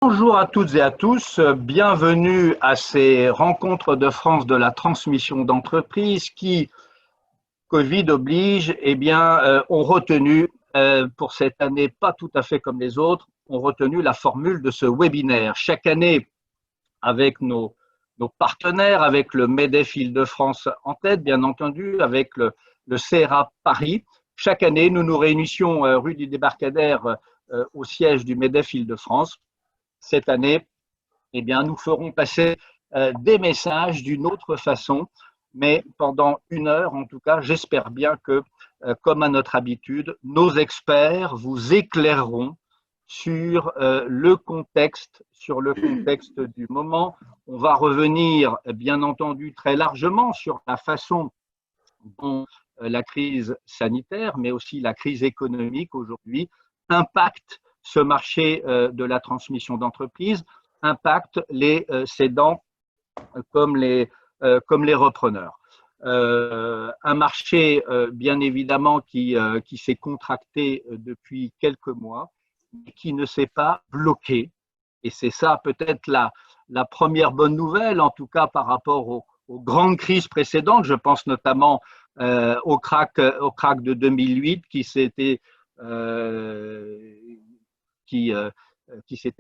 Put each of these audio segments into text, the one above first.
Bonjour à toutes et à tous, bienvenue à ces rencontres de France de la transmission d'entreprise qui, Covid oblige, ont retenu pour cette année, pas tout à fait comme les autres, ont retenu la formule de ce webinaire. Chaque année, avec nos partenaires, avec le MEDEF Île-de-France en tête, bien entendu, avec le CRA Paris, chaque année, nous nous réunissions rue du Débarcadère au siège du MEDEF Île-de-France. Cette année, nous ferons passer des messages d'une autre façon, mais pendant 1 heure, en tout cas, j'espère bien que, comme à notre habitude, nos experts vous éclaireront sur le contexte du moment. On va revenir, bien entendu, très largement sur la façon dont la crise sanitaire, mais aussi la crise économique aujourd'hui, impacte ce marché de la transmission d'entreprise, impacte les cédants comme les repreneurs. Un marché, bien évidemment, qui s'est contracté depuis quelques mois, et qui ne s'est pas bloqué. Et c'est ça peut-être la première bonne nouvelle, en tout cas par rapport aux grandes crises précédentes. Je pense notamment au crack de 2008 qui s'était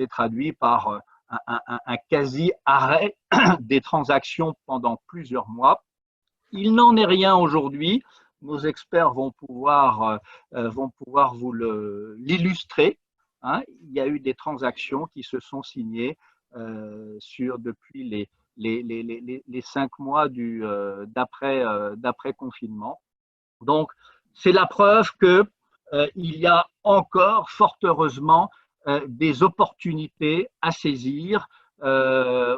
traduit par un quasi-arrêt des transactions pendant plusieurs mois. Il n'en est rien aujourd'hui. Nos experts vont pouvoir vous l'illustrer. Il y a eu des transactions qui se sont signées depuis les 5 mois d'après confinement. Donc, c'est la preuve que il y a encore, fort heureusement, des opportunités à saisir,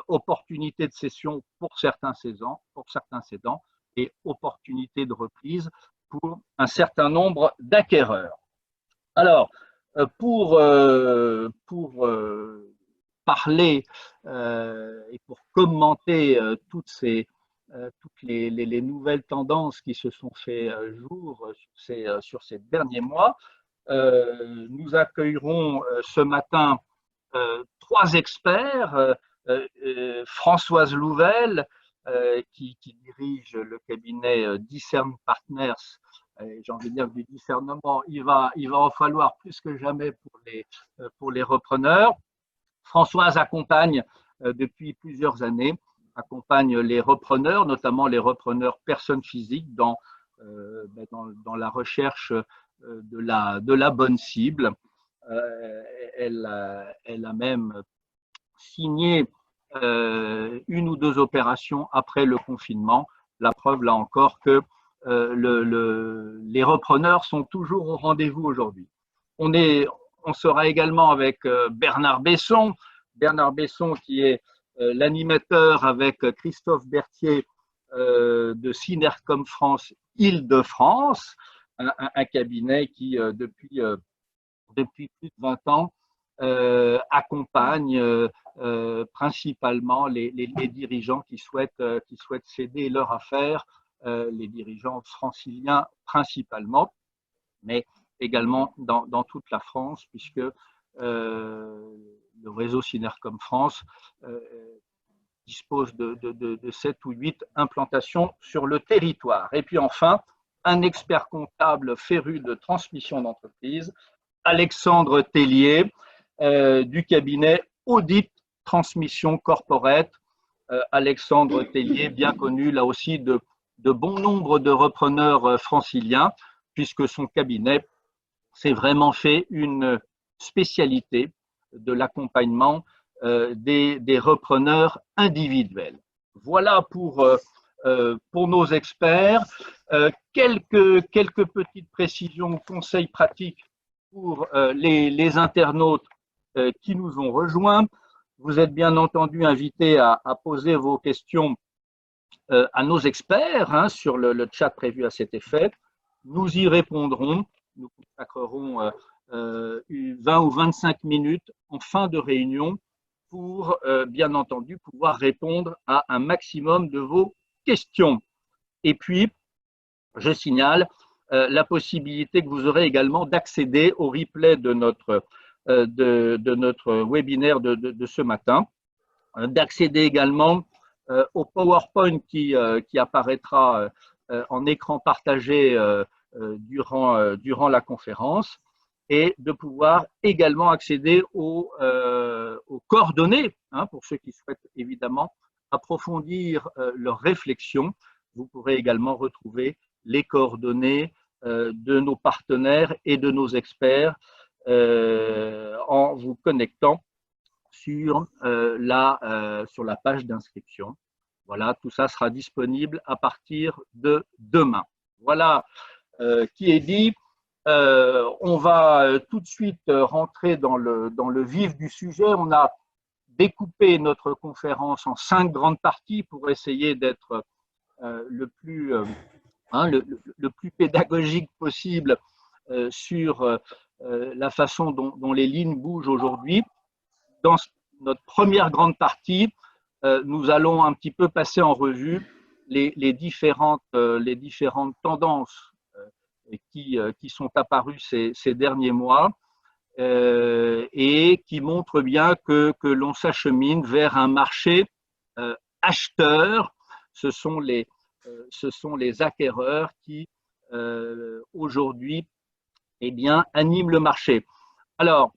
opportunités de cession pour certains cédants et opportunités de reprise pour un certain nombre d'acquéreurs. Alors, pour parler et pour commenter toutes les nouvelles tendances qui se sont fait jour sur ces derniers mois, nous accueillerons ce matin 3 experts. Françoise Louvel, qui dirige le cabinet Discern Partners. J'ai envie de dire que du discernement, il va en falloir plus que jamais pour les repreneurs. Françoise accompagne depuis plusieurs années, accompagne les repreneurs, notamment les repreneurs personnes physiques, dans la recherche de la bonne cible. Elle a même signé 1 ou 2 opérations après le confinement. La preuve, là encore, que les repreneurs sont toujours au rendez-vous aujourd'hui. On sera également avec Bernard Besson. Bernard Besson qui est l'animateur avec Christophe Berthier de Synercom France Île-de-France, un cabinet qui, depuis plus de 20 ans, accompagne principalement les dirigeants qui souhaitent céder leur affaire, les dirigeants franciliens principalement, mais également dans toute la France, puisque le réseau Synercom France dispose de 7 ou 8 implantations sur le territoire. Et puis enfin, un expert comptable féru de transmission d'entreprise, Alexandre Tellier, du cabinet Audit Transmission Corporate. Alexandre Tellier, bien connu là aussi de bon nombre de repreneurs franciliens, puisque son cabinet s'est vraiment fait une spécialité de l'accompagnement des repreneurs individuels. Voilà pour nos experts. Quelques petites précisions, conseils pratiques pour les internautes qui nous ont rejoints. Vous êtes bien entendu invités à poser vos questions à nos experts sur le chat prévu à cet effet. Nous y répondrons. Nous consacrerons 20 ou 25 minutes en fin de réunion pour, bien entendu, pouvoir répondre à un maximum de vos questions. Et puis, je signale la possibilité que vous aurez également d'accéder au replay de notre de notre webinaire de ce matin, d'accéder également au PowerPoint qui apparaîtra en écran partagé durant la conférence, et de pouvoir également accéder aux coordonnées, hein, pour ceux qui souhaitent évidemment approfondir leurs réflexions. Vous pourrez également retrouver les coordonnées de nos partenaires et de nos experts en vous connectant sur la page d'inscription. Voilà, tout ça sera disponible à partir de demain. Voilà qui est dit. On va tout de suite rentrer dans le vif du sujet. On a découpé notre conférence en 5 grandes parties pour essayer d'être le plus pédagogique possible sur la façon dont les lignes bougent aujourd'hui. Dans notre première grande partie, nous allons un petit peu passer en revue les différentes tendances qui sont apparues ces derniers mois et qui montrent bien que l'on s'achemine vers un marché acheteur. Ce sont les acquéreurs qui aujourd'hui animent le marché. Alors,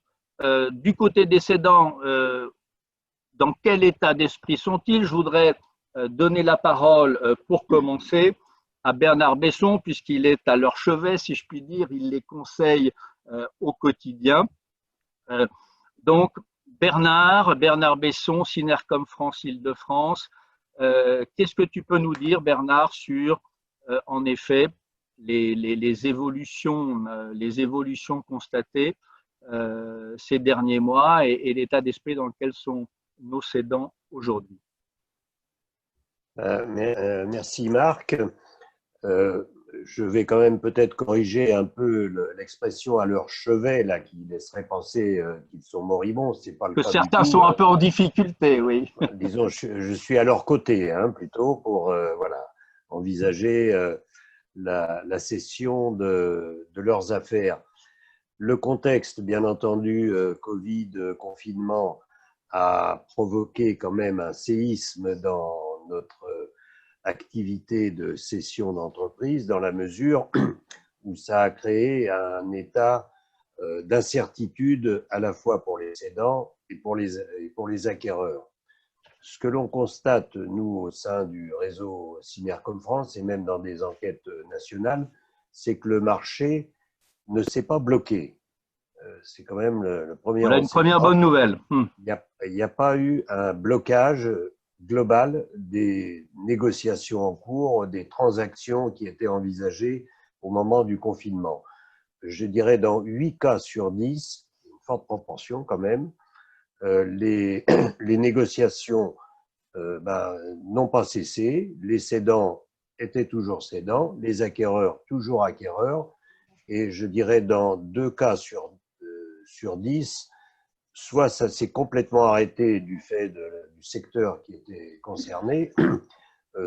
du côté des cédants, dans quel état d'esprit sont-ils? Je voudrais donner la parole pour commencer à Bernard Besson, puisqu'il est à leur chevet, si je puis dire, il les conseille au quotidien. Donc, Bernard Besson, Synercom France Île-de-France, qu'est-ce que tu peux nous dire, Bernard, sur, en effet, les évolutions constatées ces derniers mois et l'état d'esprit dans lequel sont nos cédants aujourd'hui? Merci Marc. Je vais quand même peut-être corriger un peu l'expression à leur chevet, là, qui laisserait penser qu'ils sont moribonds. C'est pas le que cas certains du tout, sont un peu en difficulté, oui. Disons, je suis à leur côté, hein, plutôt, pour voilà, envisager la cession de leurs affaires. Le contexte, bien entendu, Covid, confinement, a provoqué quand même un séisme dans notre activité de cession d'entreprise, dans la mesure où ça a créé un état d'incertitude à la fois pour les cédants et pour les acquéreurs. Ce que l'on constate, nous, au sein du réseau Synercom France et même dans des enquêtes nationales, c'est que le marché ne s'est pas bloqué. C'est quand même le premier Voilà une première bonne nouvelle. Il n'y a pas eu un blocage global des négociations en cours, des transactions qui étaient envisagées au moment du confinement. Je dirais dans 8 cas sur 10, une forte proportion quand même, les négociations n'ont pas cessé, les cédants étaient toujours cédants, les acquéreurs toujours acquéreurs, et je dirais dans 2 cas sur 10, soit ça s'est complètement arrêté du fait du secteur qui était concerné,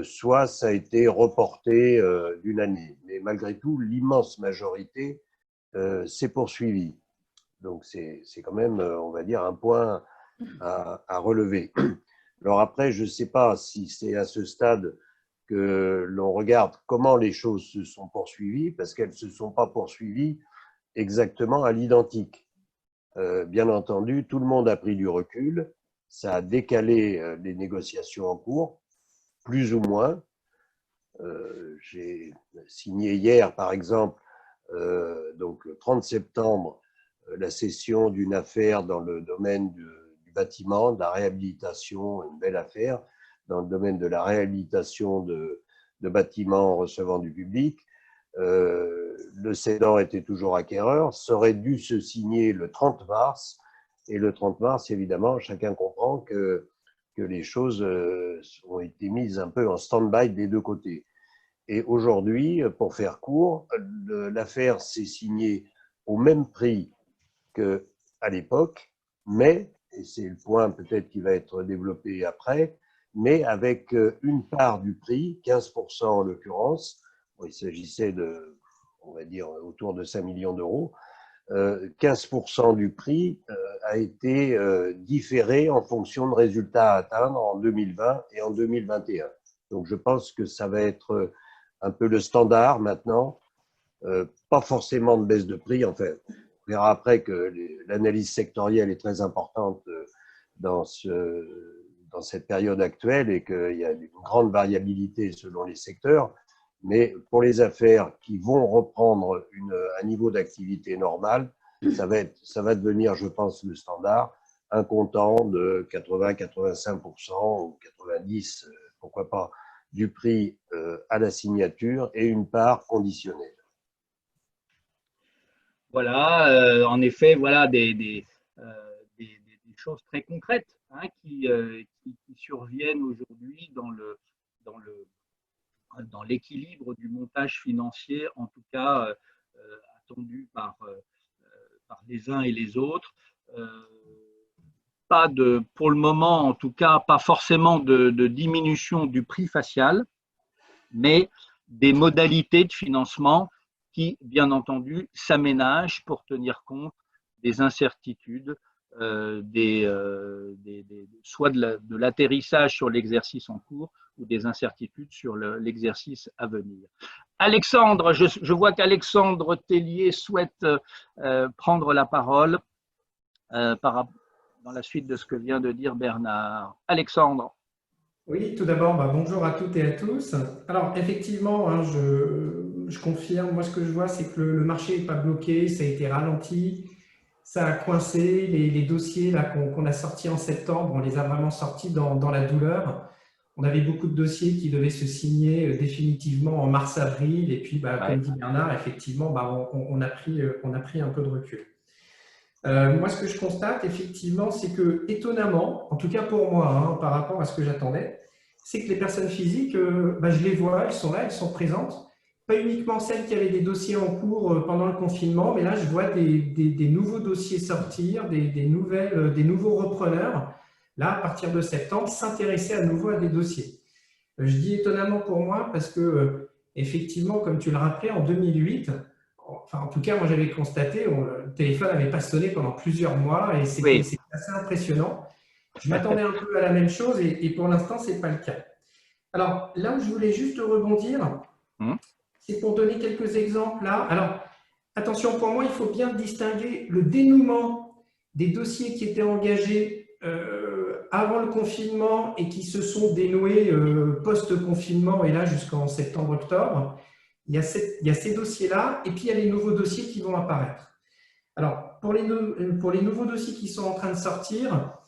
soit ça a été reporté d'une année. Mais malgré tout, l'immense majorité s'est poursuivie. Donc c'est quand même, on va dire, un point à relever. Alors après, je ne sais pas si c'est à ce stade que l'on regarde comment les choses se sont poursuivies, parce qu'elles ne se sont pas poursuivies exactement à l'identique. Bien entendu, tout le monde a pris du recul, ça a décalé les négociations en cours, plus ou moins. J'ai signé hier, par exemple, donc le 30 septembre, la cession d'une affaire dans le domaine du bâtiment, de la réhabilitation, une belle affaire, dans le domaine de la réhabilitation de bâtiments recevant du public. Le cédant était toujours acquéreur, ça aurait dû se signer le 30 mars, et le 30 mars, évidemment, chacun comprend que les choses ont été mises un peu en stand-by des deux côtés. Et aujourd'hui, pour faire court, l'affaire s'est signée au même prix qu'à l'époque, mais, et c'est le point peut-être qui va être développé après, mais avec une part du prix, 15% en l'occurrence, il s'agissait de, on va dire, autour de 5 millions d'euros, 15% du prix a été différé en fonction de résultats à atteindre en 2020 et en 2021. Donc je pense que ça va être un peu le standard maintenant, pas forcément de baisse de prix. En fait, on verra après que l'analyse sectorielle est très importante dans cette période actuelle et qu'il y a une grande variabilité selon les secteurs. Mais pour les affaires qui vont reprendre un niveau d'activité normal, ça va devenir, je pense, le standard, un comptant de 80-85% ou 90%, pourquoi pas, du prix à la signature et une part conditionnelle. Voilà, en effet, voilà des choses très concrètes, hein, qui surviennent aujourd'hui dans l'équilibre du montage financier, en tout cas attendu par les uns et les autres. Pas pour le moment, en tout cas, pas forcément de diminution du prix facial, mais des modalités de financement qui, bien entendu, s'aménagent pour tenir compte des incertitudes, soit de l'atterrissage sur l'exercice en cours ou des incertitudes sur l'exercice à venir. Alexandre, je vois qu'Alexandre Tellier souhaite prendre la parole dans la suite de ce que vient de dire Bernard. Alexandre. Oui, tout d'abord, bonjour à toutes et à tous. Alors, effectivement, hein, je confirme, moi ce que je vois, c'est que le marché n'est pas bloqué, ça a été ralenti, ça a coincé, les dossiers qu'on a sortis en septembre, on les a vraiment sortis dans la douleur. On avait beaucoup de dossiers qui devaient se signer définitivement en mars-avril, et puis, comme dit Bernard, effectivement, on a pris un peu de recul. Moi, ce que je constate, effectivement, c'est que, étonnamment, en tout cas pour moi, hein, par rapport à ce que j'attendais, c'est que les personnes physiques, je les vois, elles sont là, elles sont présentes. Pas uniquement celles qui avaient des dossiers en cours pendant le confinement, mais là, je vois des nouveaux dossiers sortir, des nouveaux repreneurs, là, à partir de septembre, s'intéresser à nouveau à des dossiers. Je dis étonnamment pour moi parce que, effectivement, comme tu le rappelais, en 2008, enfin, en tout cas, moi, j'avais constaté, le téléphone n'avait pas sonné pendant plusieurs mois et c'était assez impressionnant. Je m'attendais un peu à la même chose et pour l'instant, ce n'est pas le cas. Alors, là où je voulais juste rebondir, c'est pour donner quelques exemples là. Alors, attention, pour moi, il faut bien distinguer le dénouement des dossiers qui étaient engagés avant le confinement et qui se sont dénoués post-confinement et là jusqu'en septembre-octobre. Il y a ces dossiers-là et puis il y a les nouveaux dossiers qui vont apparaître. Alors, pour les nouveaux dossiers qui sont en train de sortir,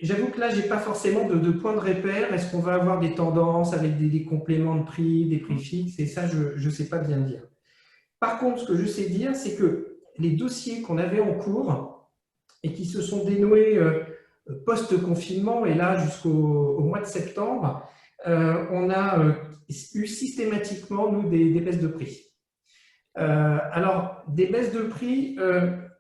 j'avoue que là, je n'ai pas forcément de point de repère. Est-ce qu'on va avoir des tendances avec des compléments de prix, des prix fixes? Et ça, je ne sais pas bien dire. Par contre, ce que je sais dire, c'est que les dossiers qu'on avait en cours et qui se sont dénoués post-confinement et là jusqu'au mois de septembre, on a eu systématiquement, nous, des baisses de prix. Alors, des baisses de prix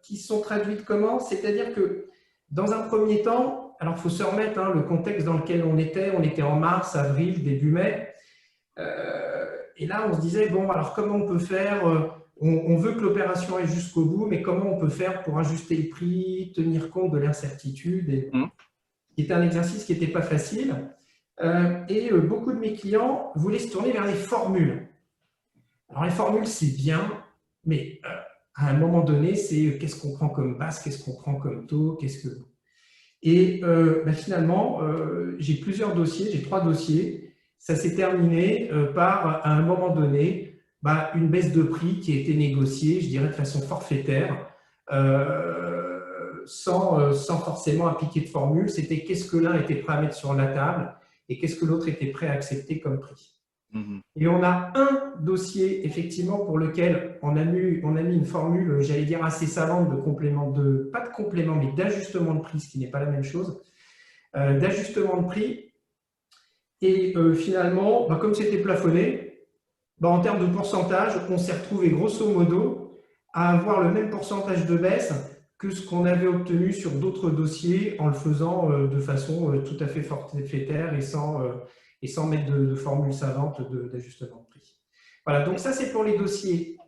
qui sont traduites comment? C'est-à-dire que, dans un premier temps, alors il faut se remettre le contexte dans lequel on était en mars, avril, début mai, et là on se disait, bon, alors comment on peut faire, on veut que l'opération aille jusqu'au bout, mais comment on peut faire pour ajuster le prix, tenir compte de l'incertitude, c'était un exercice qui n'était pas facile. Et beaucoup de mes clients voulaient se tourner vers les formules. Alors, les formules, c'est bien, mais à un moment donné, c'est qu'est-ce qu'on prend comme base, qu'est-ce qu'on prend comme taux, Et finalement, j'ai plusieurs dossiers, j'ai 3 dossiers. Ça s'est terminé par, à un moment donné, une baisse de prix qui a été négociée, je dirais de façon forfaitaire, sans forcément appliquer de formule. C'était qu'est-ce que l'un était prêt à mettre sur la table et qu'est-ce que l'autre était prêt à accepter comme prix. Et on a un dossier, effectivement, pour lequel on a mis une formule, j'allais dire, assez savante de complément pas de complément, mais d'ajustement de prix, ce qui n'est pas la même chose, d'ajustement de prix. Et finalement, comme c'était plafonné, en termes de pourcentage, on s'est retrouvé grosso modo à avoir le même pourcentage de baisse que ce qu'on avait obtenu sur d'autres dossiers en le faisant de façon tout à fait forfaitaire et sans mettre de formule savante d'ajustement de prix. Voilà, donc ça c'est pour les dossiers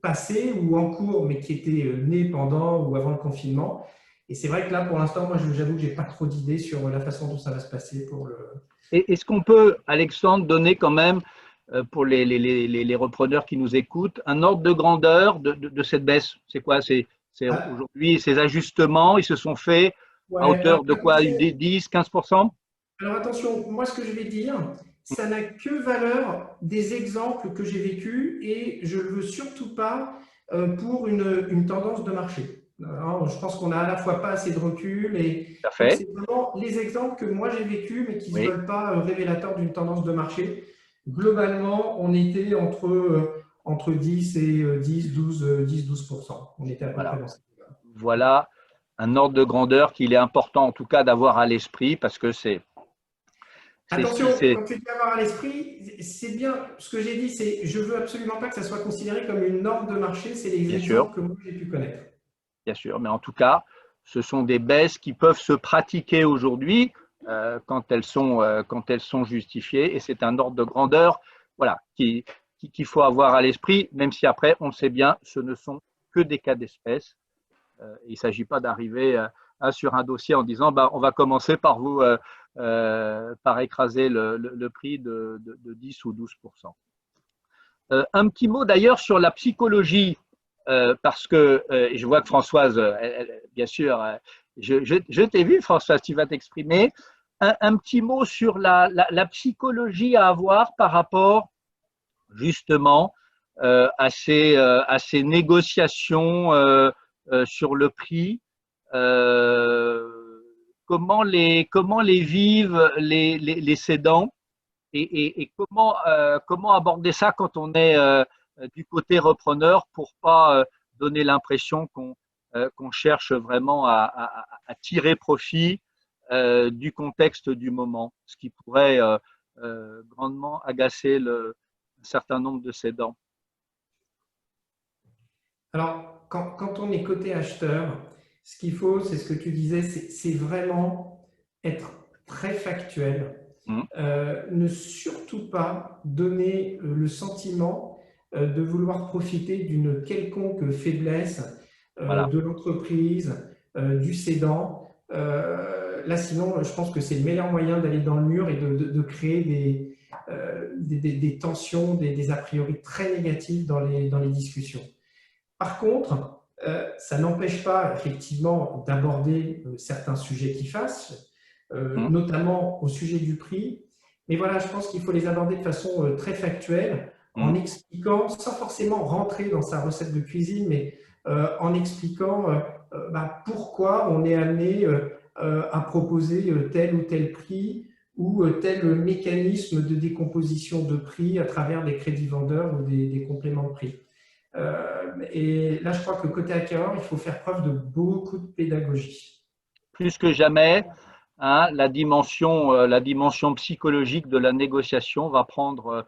passés ou en cours, mais qui étaient nés pendant ou avant le confinement. Et c'est vrai que là, pour l'instant, moi, j'avoue que je n'ai pas trop d'idées sur la façon dont ça va se passer pour le… Est-ce qu'on peut, Alexandre, donner quand même, pour les repreneurs qui nous écoutent, un ordre de grandeur de cette baisse? C'est quoi? C'est Ah, aujourd'hui, ces ajustements, ils se sont faits à ouais, hauteur de quoi? 10, 15%? alors attention, moi ce que je vais dire, ça n'a que valeur des exemples que j'ai vécus et je ne le veux surtout pas pour une tendance de marché. Alors, je pense qu'on n'a à la fois pas assez de recul et Tout à donc fait. c'est vraiment les exemples que moi j'ai vécus mais qui ne se Oui. veulent pas révélateurs d'une tendance de marché. Globalement, on était entre 10 et 10-12%. On était à peu près Voilà. dans cette zone. Voilà un ordre de grandeur qu'il est important en tout cas d'avoir à l'esprit parce que c'est ce Attention, qui c'est. quand tu dis avoir à l'esprit, c'est bien, ce que j'ai dit, c'est je veux absolument pas que ça soit considéré comme une norme de marché, c'est les Bien sûr, exemples que moi j'ai pu connaître. bien sûr, mais en tout cas, ce sont des baisses qui peuvent se pratiquer aujourd'hui quand elles sont justifiées et c'est un ordre de grandeur voilà, qu'il faut avoir à l'esprit, même si après, on le sait bien, ce ne sont que des cas d'espèce. Il ne s'agit pas d'arriver sur un dossier en disant bah, on va commencer par vous par écraser le prix de 10 ou 12%. Un petit mot d'ailleurs sur la psychologie, parce que je vois que Françoise, bien sûr, je t'ai vu, Françoise, tu vas t'exprimer. Un petit mot sur la psychologie à avoir par rapport justement à ces négociations sur le prix. Comment les vivent les cédants et comment aborder ça quand on est du côté repreneur pour pas donner l'impression qu'on cherche vraiment à tirer profit du contexte du moment, ce qui pourrait grandement agacer un certain nombre de cédants. Alors, quand on est côté acheteur, ce qu'il faut, c'est ce que tu disais, c'est vraiment être très factuel. Mmh. Ne surtout pas donner le sentiment de vouloir profiter d'une quelconque faiblesse Voilà. de l'entreprise, du cédant. Là, sinon, je pense que c'est le meilleur moyen d'aller dans le mur et de créer des tensions, des a priori très négatifs dans les discussions. Par contre, ça n'empêche pas effectivement d'aborder certains sujets qui fâchent, Mmh. notamment au sujet du prix. Mais voilà, je pense qu'il faut les aborder de façon très factuelle, en Mmh. expliquant, sans forcément rentrer dans sa recette de cuisine, mais en expliquant pourquoi on est amené à proposer tel ou tel prix ou tel mécanisme de décomposition de prix à travers des crédits vendeurs ou des compléments de prix. Et là, je crois que côté acquéreur, il faut faire preuve de beaucoup de pédagogie. Plus que jamais, hein, la dimension psychologique de la négociation va prendre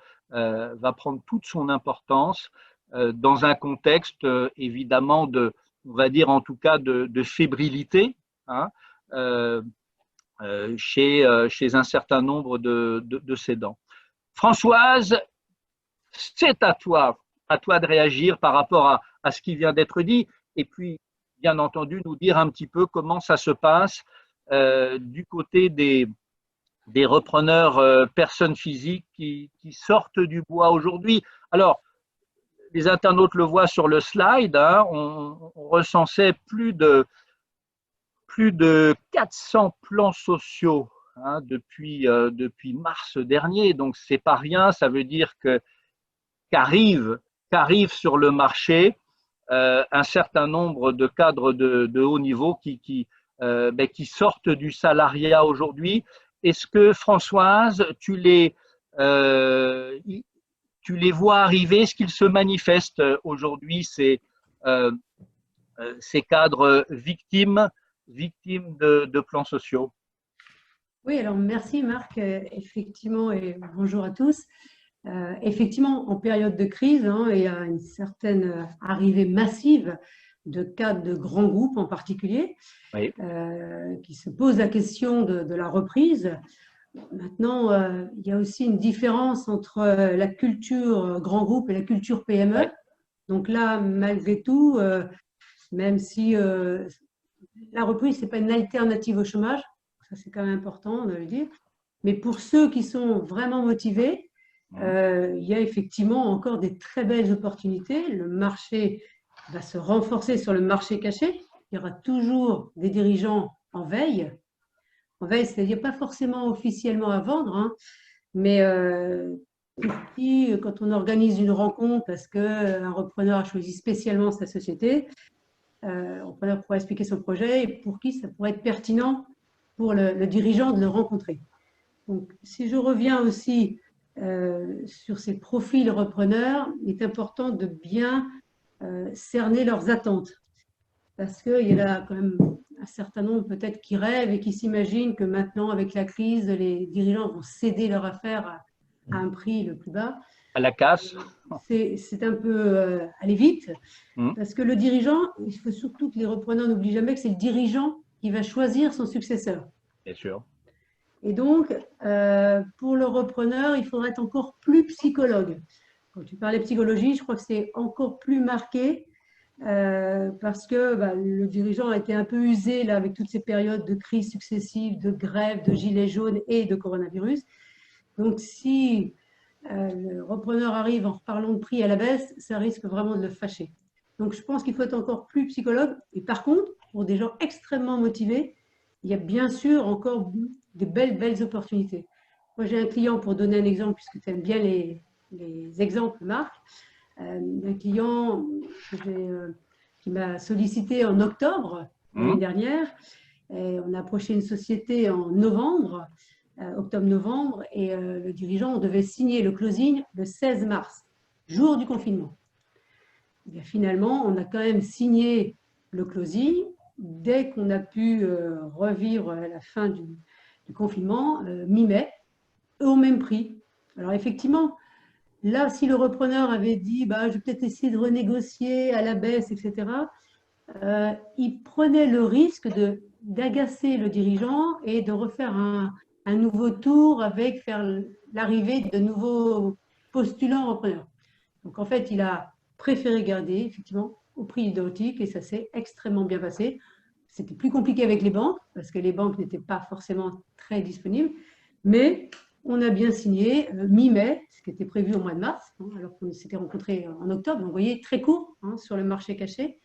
toute son importance dans un contexte évidemment on va dire en tout cas de fébrilité, hein, euh, chez un certain nombre de cédants. Françoise, c'est à toi de réagir par rapport à ce qui vient d'être dit et puis bien entendu nous dire un petit peu comment ça se passe du côté des repreneurs personnes physiques qui sortent du bois aujourd'hui. Alors, les internautes le voient sur le slide, hein, on recensait plus de 400 plans sociaux hein, depuis mars dernier, donc c'est pas rien, ça veut dire qu'arrive sur le marché un certain nombre de cadres de haut niveau qui sortent du salariat aujourd'hui. Est-ce que, Françoise, tu les vois arriver? Est-ce qu'ils se manifestent aujourd'hui, ces cadres victimes de plans sociaux? Oui, alors merci Marc, effectivement, et bonjour à tous. Effectivement, en période de crise, hein, il y a une certaine arrivée massive de cadres de grands groupes en particulier, Oui. Qui se posent la question de la reprise. Maintenant, il y a aussi une différence entre la culture grand groupe et la culture PME. Ouais. Donc là, malgré tout, même si la reprise, ce n'est pas une alternative au chômage, ça c'est quand même important de le dire, mais pour ceux qui sont vraiment motivés, il y a effectivement encore des très belles opportunités. Le marché va se renforcer sur le marché caché. Il y aura toujours des dirigeants en veille. En veille, c'est-à-dire pas forcément officiellement à vendre, hein, mais quand on organise une rencontre parce qu'un repreneur a choisi spécialement sa société, le repreneur pourra expliquer son projet et pour qui ça pourrait être pertinent pour le dirigeant de le rencontrer. Donc, si je reviens aussi sur ces profils repreneurs, il est important de bien cerner leurs attentes. Parce qu'il y en a quand même un certain nombre peut-être qui rêvent et qui s'imaginent que maintenant, avec la crise, les dirigeants vont céder leur affaire à un prix le plus bas. À la casse. C'est un peu aller vite, parce que le dirigeant, il faut surtout que les repreneurs n'oublient jamais que c'est le dirigeant qui va choisir son successeur. Bien sûr. Et donc, pour le repreneur, il faudra être encore plus psychologue. Quand tu parlais psychologie, je crois que c'est encore plus marqué parce que le dirigeant a été un peu usé là, avec toutes ces périodes de crise successives, de grève, de gilets jaunes et de coronavirus. Donc, si le repreneur arrive en reparlant de prix à la baisse, ça risque vraiment de le fâcher. Donc, je pense qu'il faut être encore plus psychologue. Et par contre, pour des gens extrêmement motivés, il y a bien sûr encore des belles opportunités. Moi, j'ai un client, pour donner un exemple, puisque tu aimes bien les exemples, Marc, un client qui m'a sollicité en octobre l'année dernière. Et on a approché une société en novembre, octobre-novembre, et le dirigeant devait signer le closing le 16 mars, jour du confinement. Et bien, finalement, on a quand même signé le closing dès qu'on a pu revivre la fin du confinement, mi-mai, au même prix. Alors effectivement, là, si le repreneur avait dit je vais peut-être essayer de renégocier à la baisse, etc., il prenait le risque d'agacer le dirigeant et de refaire un nouveau tour avec faire l'arrivée de nouveaux postulants repreneurs. Donc en fait, il a préféré garder effectivement au prix identique et ça s'est extrêmement bien passé. C'était plus compliqué avec les banques parce que les banques n'étaient pas forcément très disponibles, mais on a bien signé mi-mai, ce qui était prévu au mois de mars, alors qu'on s'était rencontrés en octobre. Donc, vous voyez, très court sur le marché caché.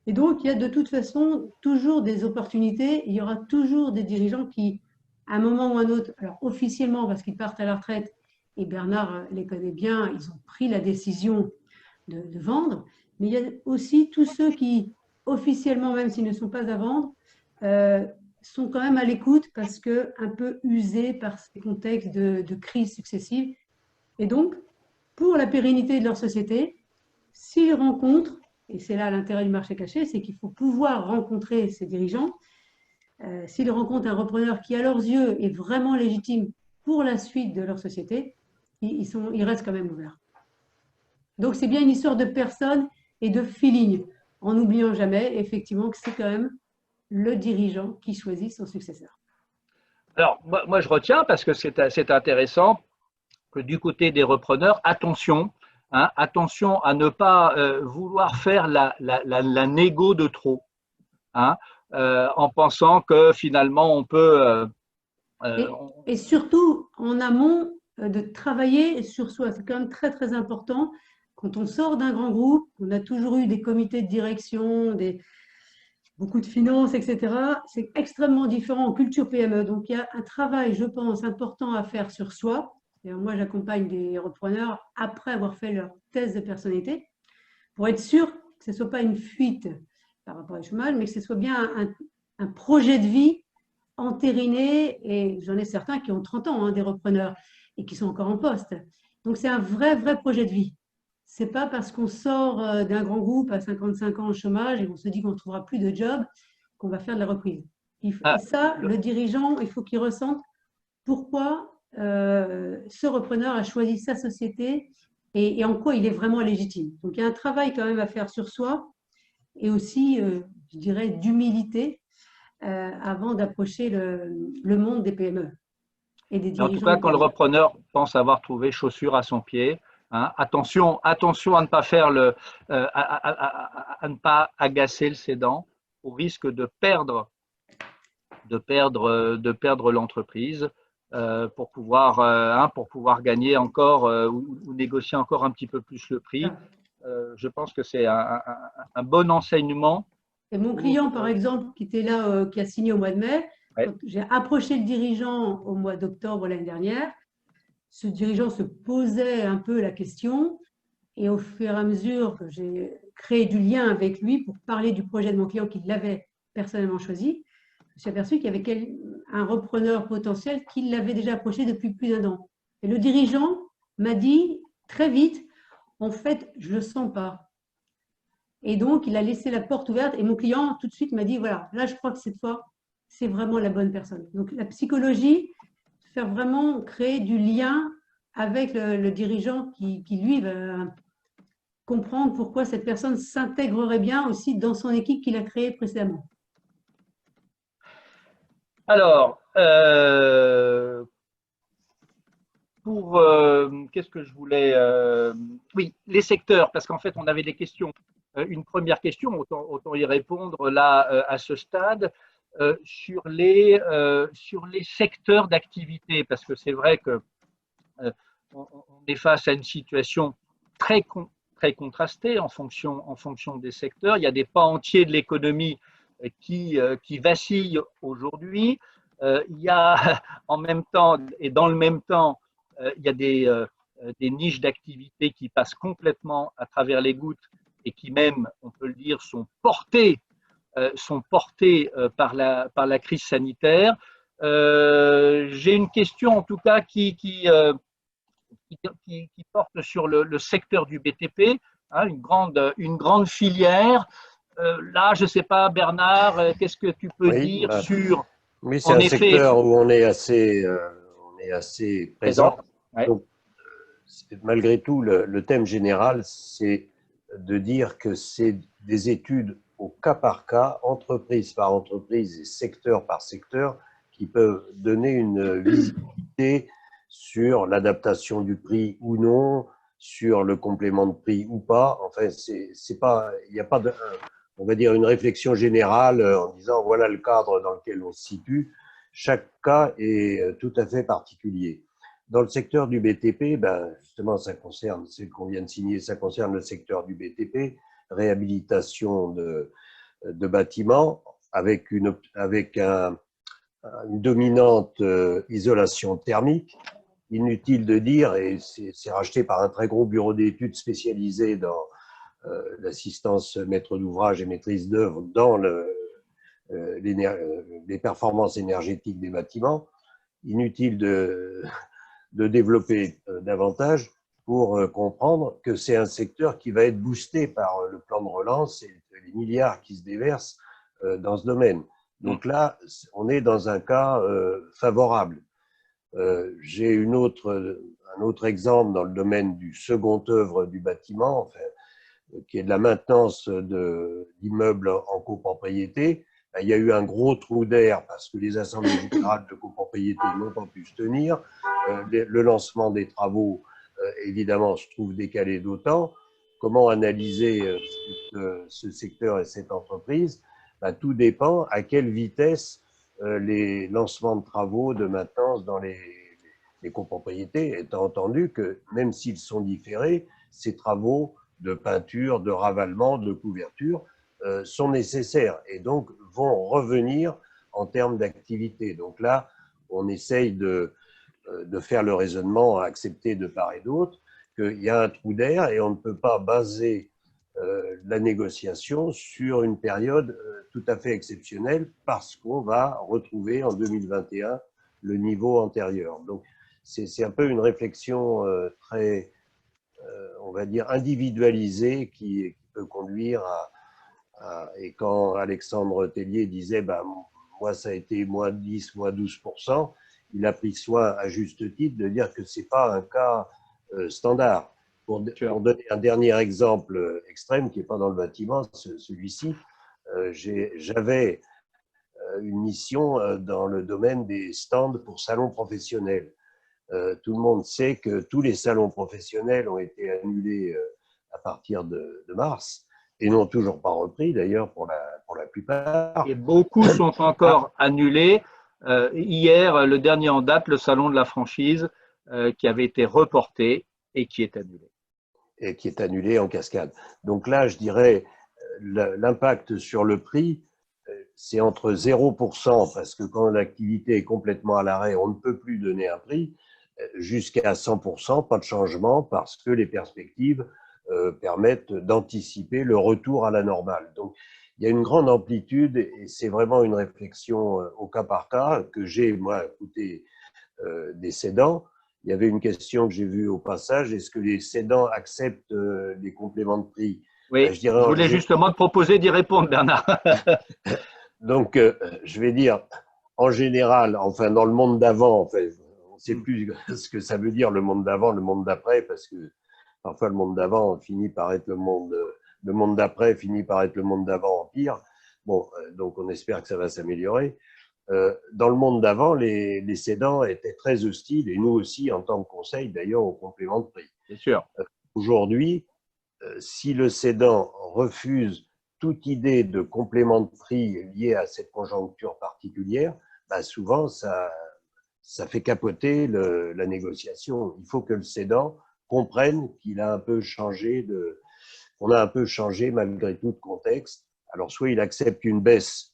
Et donc, il y a de toute façon toujours des opportunités. Il y aura toujours des dirigeants qui, à un moment ou à un autre, alors officiellement parce qu'ils partent à la retraite, et Bernard les connaît bien, ils ont pris la décision de vendre, mais il y a aussi tous ceux qui, officiellement, même s'ils ne sont pas à vendre, sont quand même à l'écoute parce qu'un peu usés par ces contextes de crise successive. Et donc, pour la pérennité de leur société, s'ils rencontrent, et c'est là l'intérêt du marché caché, c'est qu'il faut pouvoir rencontrer ces dirigeants. S'ils rencontrent un repreneur qui, à leurs yeux, est vraiment légitime pour la suite de leur société, ils restent quand même ouverts. Donc, c'est bien une histoire de personnes et de feeling, en n'oubliant jamais, effectivement, que c'est quand même le dirigeant qui choisit son successeur. Alors, moi je retiens, parce que c'est intéressant, que du côté des repreneurs, attention à ne pas vouloir faire la négo de trop, en pensant que finalement on peut… Et surtout, en amont, de travailler sur soi. C'est quand même très, très important. Quand on sort d'un grand groupe, on a toujours eu des comités de direction, beaucoup de finances, etc. C'est extrêmement différent en culture PME. Donc, il y a un travail, je pense, important à faire sur soi. Et moi, j'accompagne des repreneurs après avoir fait leur test de personnalité pour être sûr que ce ne soit pas une fuite par rapport au chômage, mais que ce soit bien un projet de vie entériné. Et j'en ai certains qui ont 30 ans, des repreneurs, et qui sont encore en poste. Donc, c'est un vrai projet de vie. Ce n'est pas parce qu'on sort d'un grand groupe à 55 ans au chômage et qu'on se dit qu'on ne trouvera plus de job qu'on va faire de la reprise. Et ça, le dirigeant, il faut qu'il ressente pourquoi ce repreneur a choisi sa société et en quoi il est vraiment légitime. Donc, il y a un travail quand même à faire sur soi et aussi, je dirais, d'humilité avant d'approcher le monde des PME et des dirigeants. En tout cas, quand le repreneur pense avoir trouvé chaussure à son pied, Hein. Attention à ne pas faire à ne pas agacer le cédant au risque de perdre l'entreprise pour pouvoir gagner encore ou négocier encore un petit peu plus le prix. Je pense que c'est un bon enseignement. Et mon client, par exemple, qui était là, qui a signé au mois de mai, Ouais. quand j'ai approché le dirigeant au mois d'octobre l'année dernière, ce dirigeant se posait un peu la question. Et au fur et à mesure que j'ai créé du lien avec lui pour parler du projet de mon client qui l'avait personnellement choisi, je me suis aperçu qu'il y avait un repreneur potentiel qui l'avait déjà approché depuis plus d'1 an. Et le dirigeant m'a dit très vite, en fait, je ne le sens pas. Et donc, il a laissé la porte ouverte et mon client tout de suite m'a dit, voilà, là, je crois que cette fois, c'est vraiment la bonne personne. Donc, la psychologie, faire vraiment créer du lien avec le dirigeant qui, lui, va comprendre pourquoi cette personne s'intégrerait bien aussi dans son équipe qu'il a créée précédemment. Alors, qu'est-ce que je voulais oui, les secteurs, parce qu'en fait, on avait des questions. Une première question, autant y répondre là à ce stade, sur les secteurs d'activité, parce que c'est vrai que on est face à une situation très contrastée en fonction des secteurs. Il y a des pans entiers de l'économie qui vacillent aujourd'hui. Il y a en même temps et dans le même temps, il y a des niches d'activité qui passent complètement à travers les gouttes et qui même, on peut le dire, sont portées par la crise sanitaire. J'ai une question en tout cas qui porte sur le secteur du BTP, hein, une grande filière. Là, je ne sais pas, Bernard, qu'est-ce que tu peux dire sur, oui, c'est en un effet, secteur où on est assez présent. Ouais. Donc, malgré tout, le thème général, c'est de dire que c'est des études au cas par cas, entreprise par entreprise et secteur par secteur, qui peuvent donner une visibilité sur l'adaptation du prix ou non, sur le complément de prix ou pas. Enfin, c'est pas, il n'y a pas de, on va dire, une réflexion générale en disant voilà le cadre dans lequel on se situe. Chaque cas est tout à fait particulier. Dans le secteur du BTP, ben justement, ça concerne, c'est qu'on vient de signer, ça concerne le secteur du BTP, réhabilitation de bâtiments avec une dominante isolation thermique. Inutile de dire, et c'est racheté par un très gros bureau d'études spécialisé dans l'assistance maître d'ouvrage et maîtrise d'œuvre dans les performances énergétiques des bâtiments. Inutile de développer davantage pour comprendre que c'est un secteur qui va être boosté par le plan de relance et les milliards qui se déversent dans ce domaine. Donc là, on est dans un cas favorable. J'ai un autre exemple dans le domaine du second œuvre du bâtiment, enfin, qui est de la maintenance d'immeubles en copropriété. Il y a eu un gros trou d'air parce que les assemblées générales de copropriété n'ont pas pu se tenir. Le lancement des travaux, évidemment, se trouve décalé d'autant. Comment analyser ce secteur et cette entreprise? Tout dépend à quelle vitesse les lancements de travaux de maintenance dans les copropriétés, étant entendu que même s'ils sont différés, ces travaux de peinture, de ravalement, de couverture sont nécessaires et donc vont revenir en termes d'activité. Donc là, on essaye de faire le raisonnement à accepter de part et d'autre qu'il y a un trou d'air et on ne peut pas baser la négociation sur une période tout à fait exceptionnelle parce qu'on va retrouver en 2021 le niveau antérieur. Donc, c'est un peu une réflexion très, on va dire, individualisée qui peut conduire et quand Alexandre Tellier disait moi ça a été moins 10, moins 12%, il a pris soin à juste titre de dire que ce n'est pas un cas standard. Pour donner un dernier exemple extrême qui n'est pas dans le bâtiment, celui-ci, j'avais une mission dans le domaine des stands pour salons professionnels. Tout le monde sait que tous les salons professionnels ont été annulés à partir de mars et n'ont toujours pas repris d'ailleurs pour la plupart. Et beaucoup sont encore annulés. Hier, le dernier en date, le salon de la franchise, qui avait été reporté et qui est annulé. Et qui est annulé en cascade. Donc là, je dirais, l'impact sur le prix, c'est entre 0%, parce que quand l'activité est complètement à l'arrêt, on ne peut plus donner un prix, jusqu'à 100%, pas de changement, parce que les perspectives permettent d'anticiper le retour à la normale. Donc, il y a une grande amplitude et c'est vraiment une réflexion au cas par cas que j'ai, moi, écouté des cédants. Il y avait une question que j'ai vue au passage, est-ce que les cédants acceptent les compléments de prix? Oui, Ben, je dirais, je voulais justement te proposer d'y répondre, Bernard. Donc, je vais dire, en général, enfin, dans le monde d'avant, en fait, on ne sait plus ce que ça veut dire le monde d'avant, le monde d'après, parce que parfois le monde d'avant finit par être le monde d'après finit par être le monde d'avant en pire. Bon, donc on espère que ça va s'améliorer. Dans le monde d'avant, les cédants étaient très hostiles, et nous aussi, en tant que conseil, d'ailleurs, au complément de prix. C'est sûr. Aujourd'hui, si le cédant refuse toute idée de complément de prix lié à cette conjoncture particulière, bah souvent, ça fait capoter la négociation. Il faut que le cédant comprenne qu'il a un peu changé qu'on a un peu changé malgré tout de contexte. Alors, soit il accepte une baisse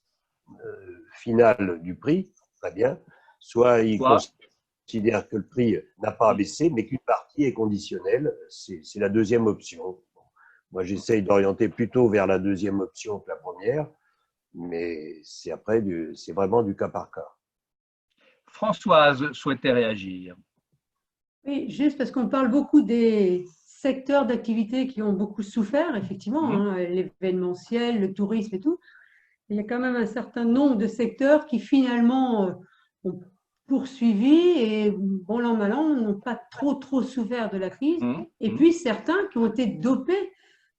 finale du prix, très bien, soit il considère que le prix n'a pas baissé, mais qu'une partie est conditionnelle. C'est la deuxième option. Moi, j'essaye d'orienter plutôt vers la deuxième option que la première, mais c'est vraiment du cas par cas. Françoise souhaitait réagir. Oui, juste parce qu'on parle beaucoup des secteurs d'activité qui ont beaucoup souffert, effectivement, hein, l'événementiel, le tourisme et tout. Il y a quand même un certain nombre de secteurs qui finalement ont poursuivi et bon l'an mal an n'ont pas trop souffert de la crise. Et puis certains qui ont été dopés,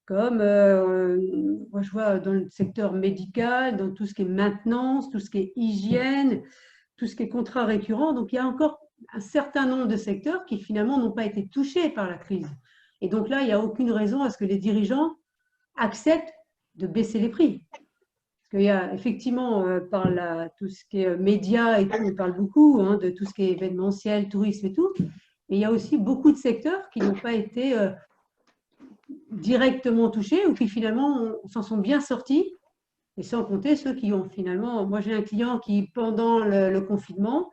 comme moi je vois dans le secteur médical, dans tout ce qui est maintenance, tout ce qui est hygiène, tout ce qui est contrat récurrent. Donc il y a encore un certain nombre de secteurs qui finalement n'ont pas été touchés par la crise. Et donc là, il n'y a aucune raison à ce que les dirigeants acceptent de baisser les prix. Parce qu'il y a effectivement, par tout ce qui est médias et tout, on parle beaucoup hein, de tout ce qui est événementiel, tourisme et tout, mais il y a aussi beaucoup de secteurs qui n'ont pas été directement touchés ou qui finalement s'en sont bien sortis, et sans compter ceux qui ont finalement… Moi, j'ai un client qui, pendant le confinement,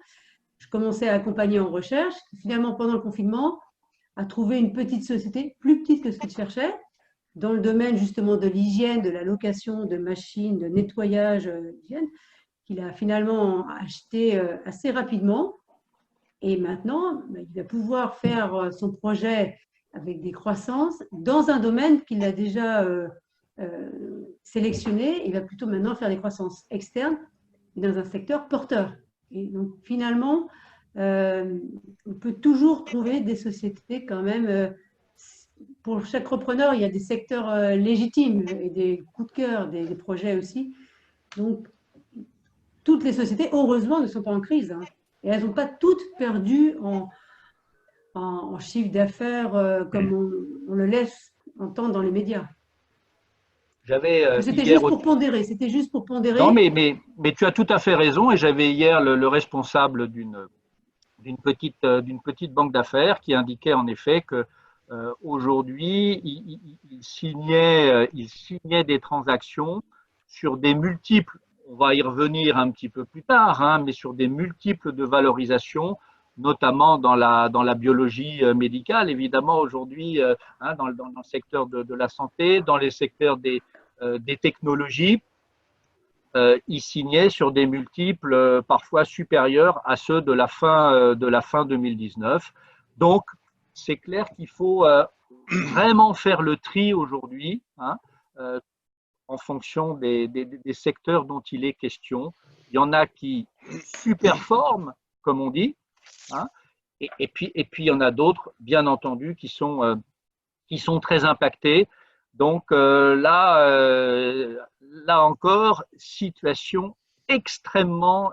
je commençais à accompagner en recherche, qui finalement, pendant le confinement, a trouvé une petite société, plus petite que ce qu'il cherchait, dans le domaine justement de l'hygiène, de la location de machines, de nettoyage d'hygiène, qu'il a finalement acheté assez rapidement. Et maintenant, il va pouvoir faire son projet avec des croissances dans un domaine qu'il a déjà sélectionné. Il va plutôt maintenant faire des croissances externes dans un secteur porteur. Et donc finalement, on peut toujours trouver des sociétés quand même… Pour chaque repreneur, il y a des secteurs légitimes et des coups de cœur, des projets aussi. Donc, toutes les sociétés, heureusement, ne sont pas en crise. Hein. Et elles n'ont pas toutes perdu en chiffre d'affaires comme on le laisse entendre dans les médias. C'était juste pour pondérer. C'était juste pour pondérer. Non, mais tu as tout à fait raison. Et j'avais hier le responsable d'une petite banque d'affaires qui indiquait en effet que aujourd'hui, il signait des transactions sur des multiples, on va y revenir un petit peu plus tard, hein, mais sur des multiples de valorisation, notamment dans la biologie médicale, évidemment aujourd'hui, hein, dans le secteur de la santé, dans les secteurs des technologies. Il signait sur des multiples parfois supérieurs à ceux de la fin 2019. Donc, c'est clair qu'il faut vraiment faire le tri aujourd'hui hein, en fonction des secteurs dont il est question. Il y en a qui superforment, comme on dit, hein, et puis il y en a d'autres, bien entendu, qui sont très impactés. Donc là encore, situation extrêmement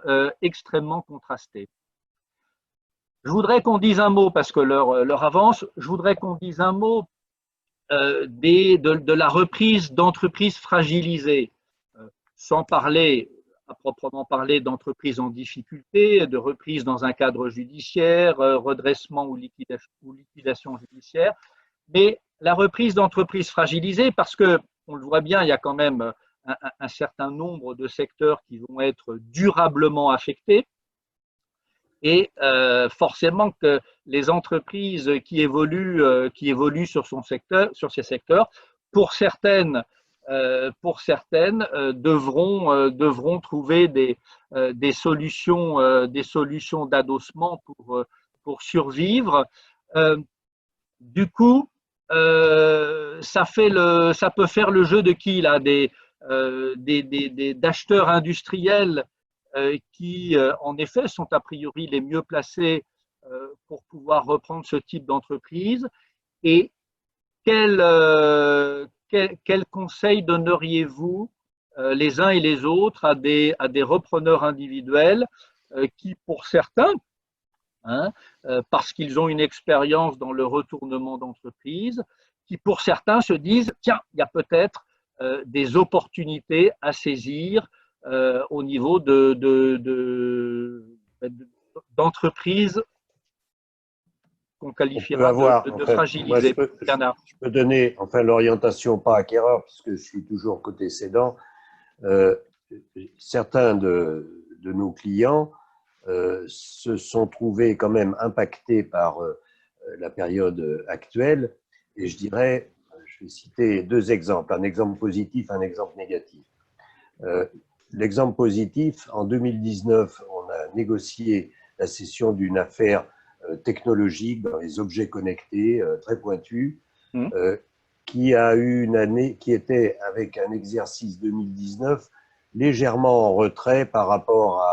contrastée. Je voudrais qu'on dise un mot, parce que l'heure avance, je voudrais qu'on dise un mot de la reprise d'entreprises fragilisées, sans parler à proprement parler d'entreprises en difficulté, de reprise dans un cadre judiciaire, redressement ou liquidation judiciaire, mais la reprise d'entreprises fragilisées, parce que on le voit bien, il y a quand même un certain nombre de secteurs qui vont être durablement affectés. Et forcément que les entreprises qui évoluent sur ces secteurs, pour certaines devront trouver des solutions d'adossement pour survivre. Du coup, ça peut faire le jeu de qui là, d'acheteurs industriels qui, en effet, sont a priori les mieux placés pour pouvoir reprendre ce type d'entreprise. Et quel conseil donneriez-vous les uns et les autres à des repreneurs individuels qui, pour certains, parce qu'ils ont une expérience dans le retournement d'entreprise, qui, pour certains, se disent « Tiens, il y a peut-être des opportunités à saisir au niveau d'entreprises qu'on qualifiera de fragilisées. » Je peux donner l'orientation pas acquéreur, puisque je suis toujours côté cédant. Certains de nos clients se sont trouvés quand même impactés par la période actuelle. Et je dirais, je vais citer deux exemples, un exemple positif, un exemple négatif. L'exemple positif, en 2019, on a négocié la cession d'une affaire technologique dans les objets connectés, très pointue, qui a eu une année qui était avec un exercice 2019 légèrement en retrait par rapport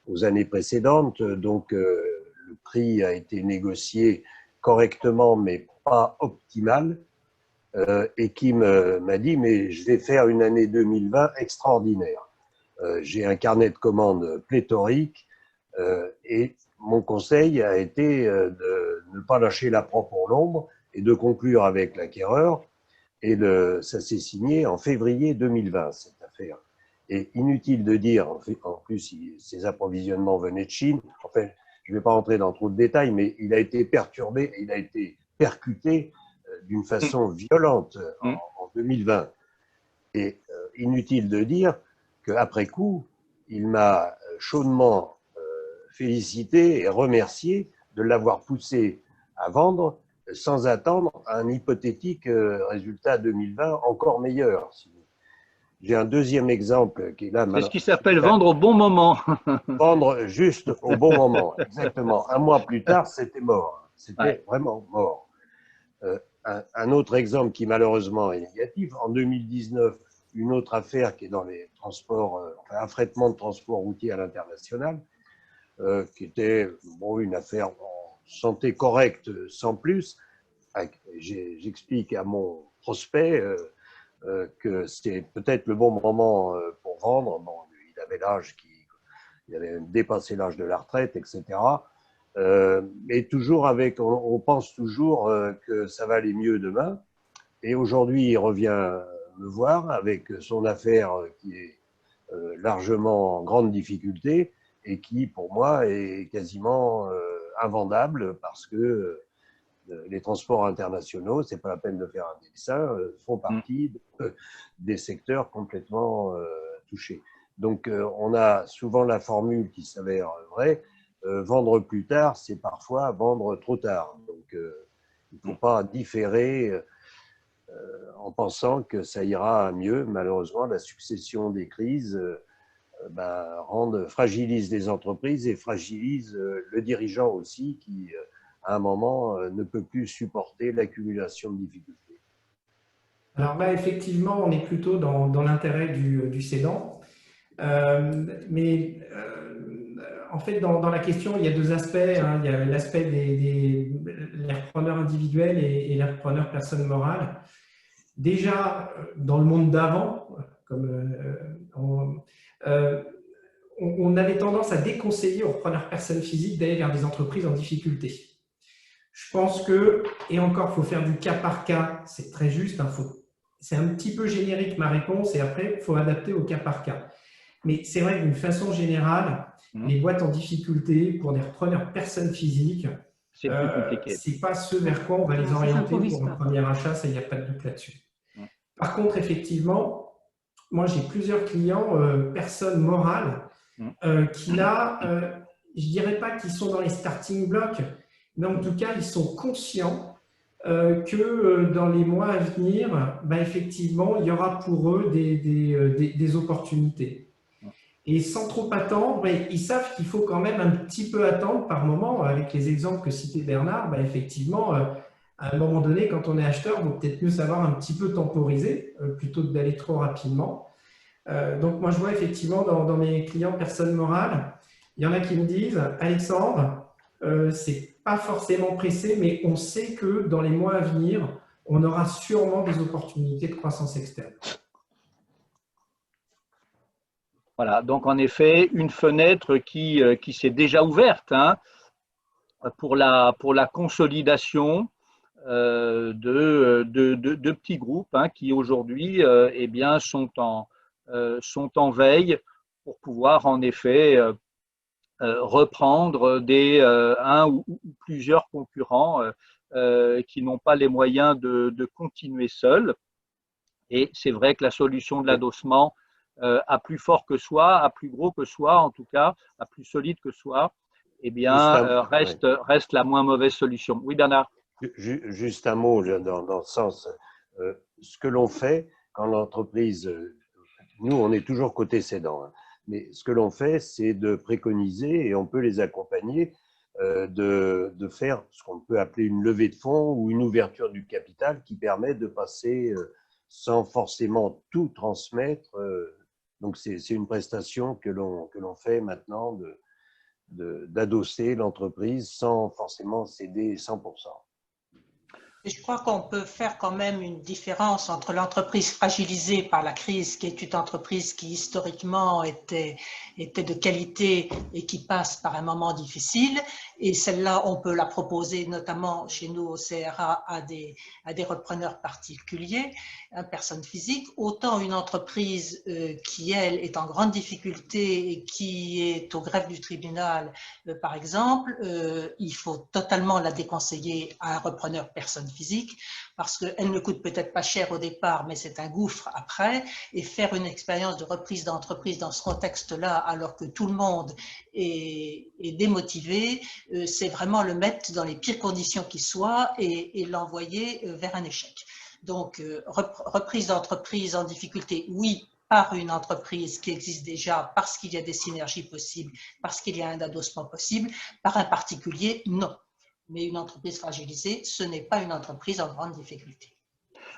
aux années précédentes. Donc, le prix a été négocié correctement, mais pas optimal. Et qui m'a dit, mais je vais faire une année 2020 extraordinaire. J'ai un carnet de commandes pléthorique et mon conseil a été de ne pas lâcher la proie pour l'ombre et de conclure avec l'acquéreur. Et ça s'est signé en février 2020, cette affaire. Et inutile de dire, en plus, ces approvisionnements venaient de Chine. Enfin, je ne vais pas rentrer dans trop de détails, mais il a été perturbé, il a été percuté d'une façon violente en 2020. Et inutile de dire qu'après coup, il m'a chaudement félicité et remercié de l'avoir poussé à vendre sans attendre un hypothétique résultat 2020 encore meilleur. J'ai un deuxième exemple qui est là. C'est ce qui s'appelle vendre au bon moment. Vendre juste au bon moment, exactement. Un mois plus tard, c'était mort. C'était vraiment mort. Un autre exemple qui malheureusement est négatif, en 2019, une autre affaire qui est dans les transports, affrètement de transport routier à l'international, qui était une affaire en santé correcte sans plus. J'explique à mon prospect que c'était peut-être le bon moment pour vendre. Bon, il avait l'âge il avait dépassé l'âge de la retraite, etc. Mais toujours on pense toujours que ça va aller mieux demain. Et aujourd'hui, il revient me voir avec son affaire qui est largement en grande difficulté et qui, pour moi, est quasiment invendable parce que les transports internationaux, c'est pas la peine de faire un dessin, font partie des secteurs complètement touchés. Donc, on a souvent la formule qui s'avère vraie. Vendre plus tard, c'est parfois vendre trop tard. Donc, il ne faut pas différer en pensant que ça ira mieux. Malheureusement, la succession des crises fragilise les entreprises et fragilise le dirigeant aussi qui, à un moment, ne peut plus supporter l'accumulation de difficultés. Alors là, effectivement, on est plutôt dans l'intérêt du cédant. En fait, dans la question, il y a deux aspects. Il y a l'aspect des repreneurs individuels et les repreneurs personnes morales. Déjà, dans le monde d'avant, on avait tendance à déconseiller aux repreneurs personnes physiques d'aller vers des entreprises en difficulté. Je pense que, et encore, il faut faire du cas par cas, c'est très juste, hein, c'est un petit peu générique ma réponse, et après, il faut adapter au cas par cas. Mais c'est vrai que d'une façon générale, les boîtes en difficulté pour des repreneurs personnes physiques, c'est plus compliqué. C'est pas ce vers quoi on va les orienter pour un premier achat, ça, il n'y a pas de doute là-dessus. Par contre, effectivement, moi j'ai plusieurs clients, personnes morales, qui là, je dirais pas qu'ils sont dans les starting blocks, mais en tout cas, ils sont conscients que dans les mois à venir, effectivement, il y aura pour eux des opportunités. Et sans trop attendre, ils savent qu'il faut quand même un petit peu attendre par moment. Avec les exemples que citait Bernard, effectivement, à un moment donné, quand on est acheteur, il vaut peut-être mieux savoir un petit peu temporiser plutôt que d'aller trop rapidement. Donc, moi, je vois effectivement dans mes clients personnes morales, il y en a qui me disent « Alexandre, c'est pas forcément pressé, mais on sait que dans les mois à venir, on aura sûrement des opportunités de croissance externe. » Voilà, donc en effet, une fenêtre qui s'est déjà ouverte pour la consolidation de petits groupes qui aujourd'hui sont en veille pour pouvoir en effet reprendre un ou plusieurs concurrents qui n'ont pas les moyens de continuer seuls. Et c'est vrai que la solution de l'adossement, à plus fort que soi, à plus gros que soi, en tout cas, à plus solide que soi, reste la moins mauvaise solution. Oui, Bernard? Juste un mot dans le sens, ce que l'on fait quand l'entreprise, nous on est toujours côté cédant, mais ce que l'on fait, c'est de préconiser, et on peut les accompagner, de faire ce qu'on peut appeler une levée de fonds ou une ouverture du capital qui permet de passer sans forcément tout transmettre. Donc c'est une prestation que l'on fait maintenant d'adosser l'entreprise sans forcément céder 100%. Et je crois qu'on peut faire quand même une différence entre l'entreprise fragilisée par la crise, qui est une entreprise qui historiquement était de qualité et qui passe par un moment difficile, et celle-là, on peut la proposer notamment chez nous au CRA à des repreneurs particuliers, personnes physiques, autant une entreprise qui, elle, est en grande difficulté et qui est au greffe du tribunal, par exemple, il faut totalement la déconseiller à un repreneur personne physique parce qu'elle ne coûte peut-être pas cher au départ, mais c'est un gouffre après, et faire une expérience de reprise d'entreprise dans ce contexte-là alors que tout le monde est démotivé, c'est vraiment le mettre dans les pires conditions qui soient et l'envoyer vers un échec. Donc, reprise d'entreprise en difficulté, oui, par une entreprise qui existe déjà, parce qu'il y a des synergies possibles, parce qu'il y a un adossement possible, par un particulier, non. Mais une entreprise fragilisée, ce n'est pas une entreprise en grande difficulté.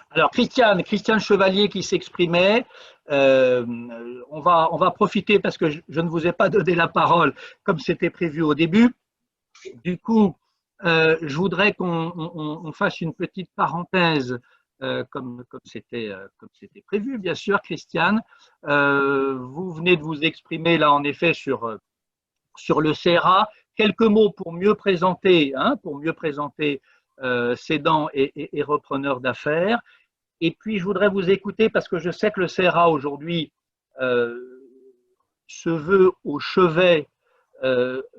Alors, Christiane Chevalier qui s'exprimait, on va profiter parce que je ne vous ai pas donné la parole comme c'était prévu au début. Du coup, je voudrais qu'on fasse une petite parenthèse comme c'était prévu, bien sûr, Christiane. Vous venez de vous exprimer là, en effet, sur le CRA. Quelques mots pour mieux présenter, cédants et repreneurs d'affaires. Et puis, je voudrais vous écouter parce que je sais que le CRA aujourd'hui se veut au chevet,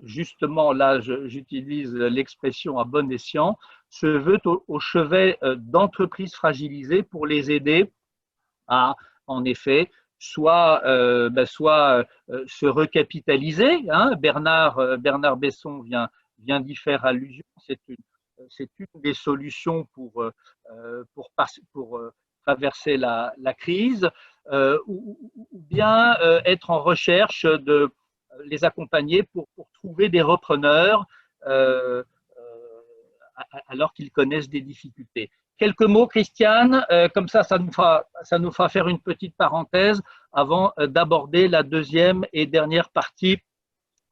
justement, là, j'utilise l'expression à bon escient, se veut au chevet d'entreprises fragilisées pour les aider à, en effet, soit se recapitaliser. Bernard Besson vient d'y faire allusion. C'est une des solutions pour traverser la crise, ou bien être en recherche de les accompagner pour trouver des repreneurs alors qu'ils connaissent des difficultés. Quelques mots, Christiane, comme ça nous fera faire une petite parenthèse avant d'aborder la deuxième et dernière partie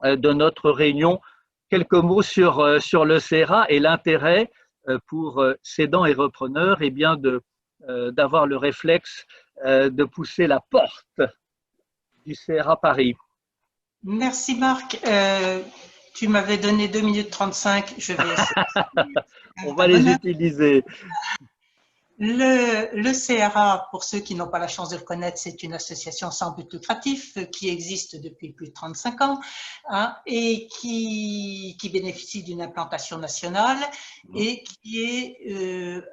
de notre réunion. Quelques mots sur le CRA et l'intérêt pour cédants et repreneurs d'avoir le réflexe de pousser la porte du CRA Paris. Merci Marc. Tu m'avais donné 2 minutes 35. Je vais essayer. On va les utiliser. Le CRA, pour ceux qui n'ont pas la chance de le connaître, c'est une association sans but lucratif qui existe depuis plus de 35 ans, hein, et qui bénéficie d'une implantation nationale et qui est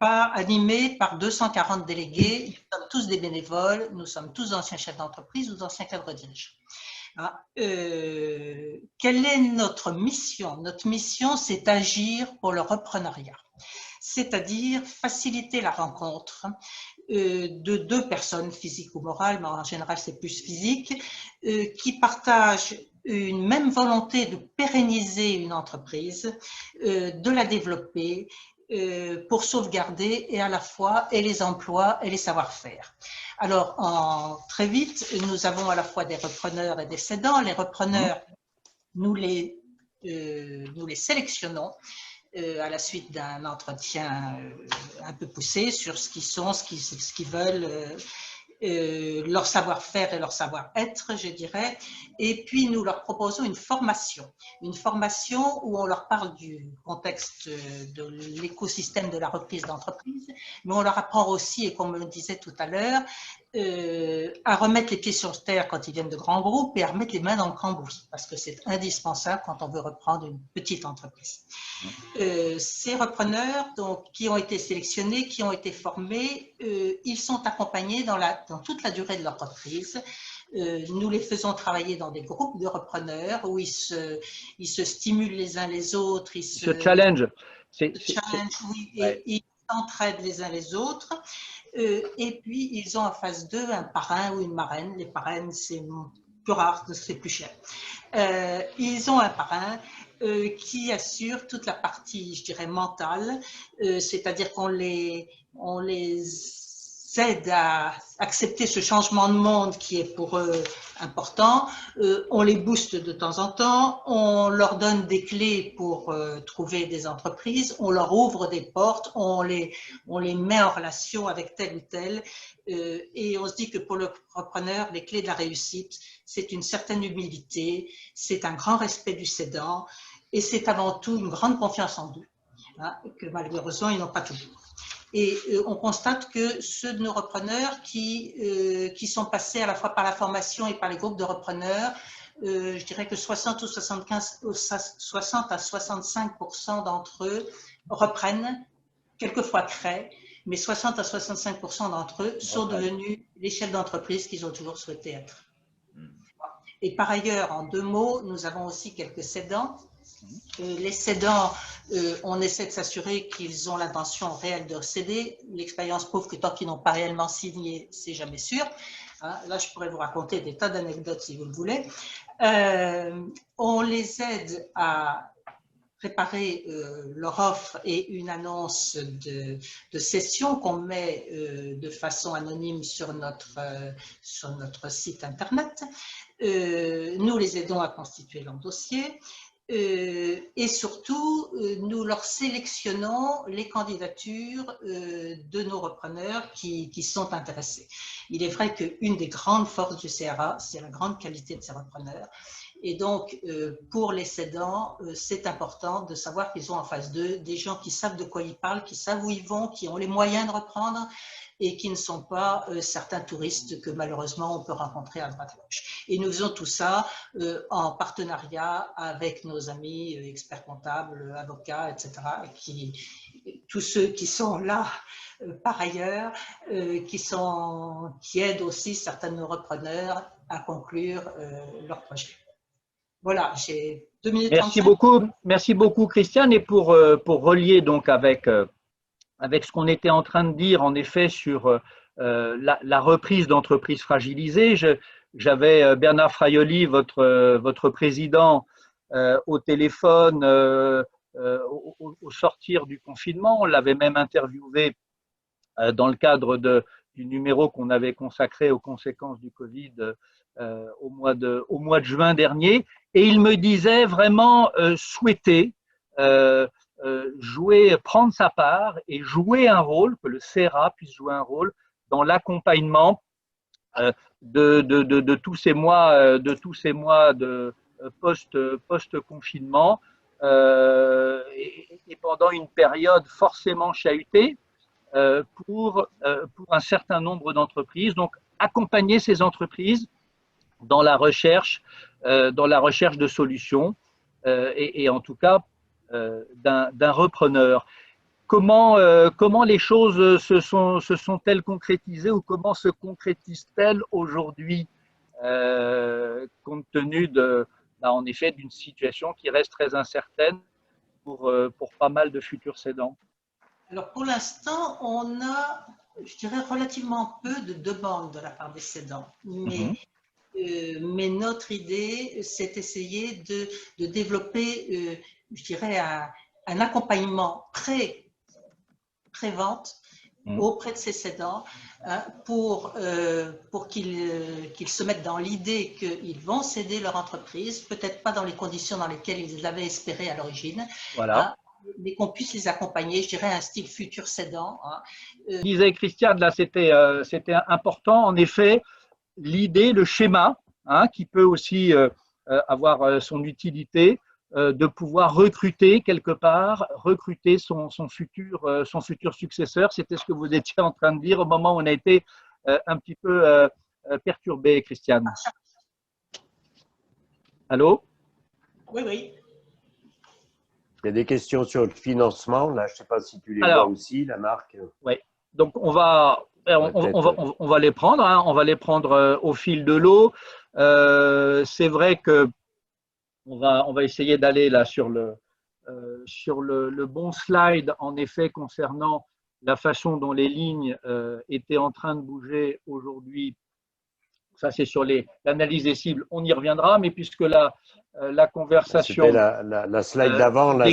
animé par 240 délégués. Nous sommes tous des bénévoles, nous sommes tous d'anciens chefs d'entreprise ou d'anciens cadres dirigeants. Quelle est notre mission? Notre mission, c'est d'agir pour le reprenariat, c'est-à-dire faciliter la rencontre de deux personnes, physiques ou morales, mais en général c'est plus physique, qui partagent une même volonté de pérenniser une entreprise, de la développer, pour sauvegarder et à la fois et les emplois et les savoir-faire. Alors, très vite, nous avons à la fois des repreneurs et des cédants. Les repreneurs, nous les sélectionnons à la suite d'un entretien un peu poussé sur ce qu'ils sont, ce qu'ils veulent, leur savoir-faire et leur savoir-être, je dirais. Et puis, nous leur proposons une formation où on leur parle du contexte de l'écosystème de la reprise d'entreprise, mais on leur apprend aussi, et comme on le disait tout à l'heure, à remettre les pieds sur terre quand ils viennent de grands groupes et à remettre les mains dans le cambouis, parce que c'est indispensable quand on veut reprendre une petite entreprise. Ces repreneurs donc, qui ont été sélectionnés, qui ont été formés, ils sont accompagnés dans toute la durée de leur reprise. Nous les faisons travailler dans des groupes de repreneurs où ils se stimulent les uns les autres. Ils se challenge. Oui, ouais. Et ils s'entraident les uns les autres. Et puis, ils ont en face d'eux un parrain ou une marraine. Les parraines, c'est plus rare, c'est plus cher. Ils ont un parrain qui assure toute la partie, je dirais, mentale, c'est-à-dire qu'on les aide à accepter ce changement de monde qui est pour eux important. On les booste de temps en temps, on leur donne des clés pour trouver des entreprises, on leur ouvre des portes, on les met en relation avec tel ou tel. Et on se dit que pour le repreneur, les clés de la réussite, c'est une certaine humilité, c'est un grand respect du cédant et c'est avant tout une grande confiance en eux, hein, que malheureusement, ils n'ont pas toujours. Et on constate que ceux de nos repreneurs qui sont passés à la fois par la formation et par les groupes de repreneurs, je dirais que 60 à 65% d'entre eux reprennent, quelquefois créent, mais 60 à 65% d'entre eux sont devenus les chefs d'entreprise qu'ils ont toujours souhaité être. Et par ailleurs, en 2 mots, nous avons aussi quelques cédants. Les cédants, on essaie de s'assurer qu'ils ont l'intention réelle de céder. L'expérience prouve que tant qu'ils n'ont pas réellement signé, c'est jamais sûr. Hein, là, je pourrais vous raconter des tas d'anecdotes si vous le voulez. On les aide à préparer leur offre et une annonce de cession qu'on met de façon anonyme sur notre site internet. Nous les aidons à constituer leur dossier. Et surtout, nous leur sélectionnons les candidatures de nos repreneurs qui sont intéressés. Il est vrai qu'une des grandes forces du CRA, c'est la grande qualité de ces repreneurs. Et donc, pour les cédants, c'est important de savoir qu'ils ont en face d'eux des gens qui savent de quoi ils parlent, qui savent où ils vont, qui ont les moyens de reprendre et qui ne sont pas certains touristes que malheureusement on peut rencontrer à droite à gauche. Et nous faisons tout ça en partenariat avec nos amis experts comptables, avocats, etc. Tous ceux qui sont là par ailleurs, qui aident aussi certains de nos repreneurs à conclure leur projet. Voilà, j'ai 2 minutes 35. Merci beaucoup Christiane. Et pour relier donc avec ce qu'on était en train de dire, en effet, sur la reprise d'entreprises fragilisées. J'avais Bernard Fraioli, votre président, au téléphone au sortir du confinement. On l'avait même interviewé dans le cadre du numéro qu'on avait consacré aux conséquences du Covid au mois de juin dernier. Et il me disait vraiment souhaiter prendre sa part et jouer un rôle, que le CRA puisse jouer un rôle dans l'accompagnement de tous ces mois de post-confinement et pendant une période forcément chahutée pour un certain nombre d'entreprises. Donc, accompagner ces entreprises dans la recherche de solutions et en tout cas d'un repreneur. Comment les choses se sont-elles concrétisées ou comment se concrétisent-elles aujourd'hui compte tenu en effet d'une situation qui reste très incertaine pour pas mal de futurs cédants? Alors pour l'instant, on a, je dirais, relativement peu de demandes de la part des cédants. Mais notre idée, c'est d'essayer de développer, je dirais, un accompagnement pré-vente auprès de ces cédants pour qu'ils se mettent dans l'idée qu'ils vont céder leur entreprise, peut-être pas dans les conditions dans lesquelles ils l'avaient espéré à l'origine, mais qu'on puisse les accompagner, je dirais, un style futur cédant. Disait Christiane, là, c'était important, en effet, l'idée, le schéma, qui peut aussi avoir son utilité, de pouvoir recruter quelque part, recruter son futur successeur. C'était ce que vous étiez en train de dire au moment où on a été un petit peu perturbé, Christiane. Allô? Oui, oui. Il y a des questions sur le financement. Là, je ne sais pas si tu les vois aussi, la marque. Oui. Donc, on va les prendre. On va les prendre au fil de l'eau. C'est vrai que on va essayer d'aller là sur le bon slide, en effet, concernant la façon dont les lignes étaient en train de bouger aujourd'hui. Ça, c'est sur l'analyse des cibles. On y reviendra, mais puisque la conversation… C'était la slide d'avant. Là,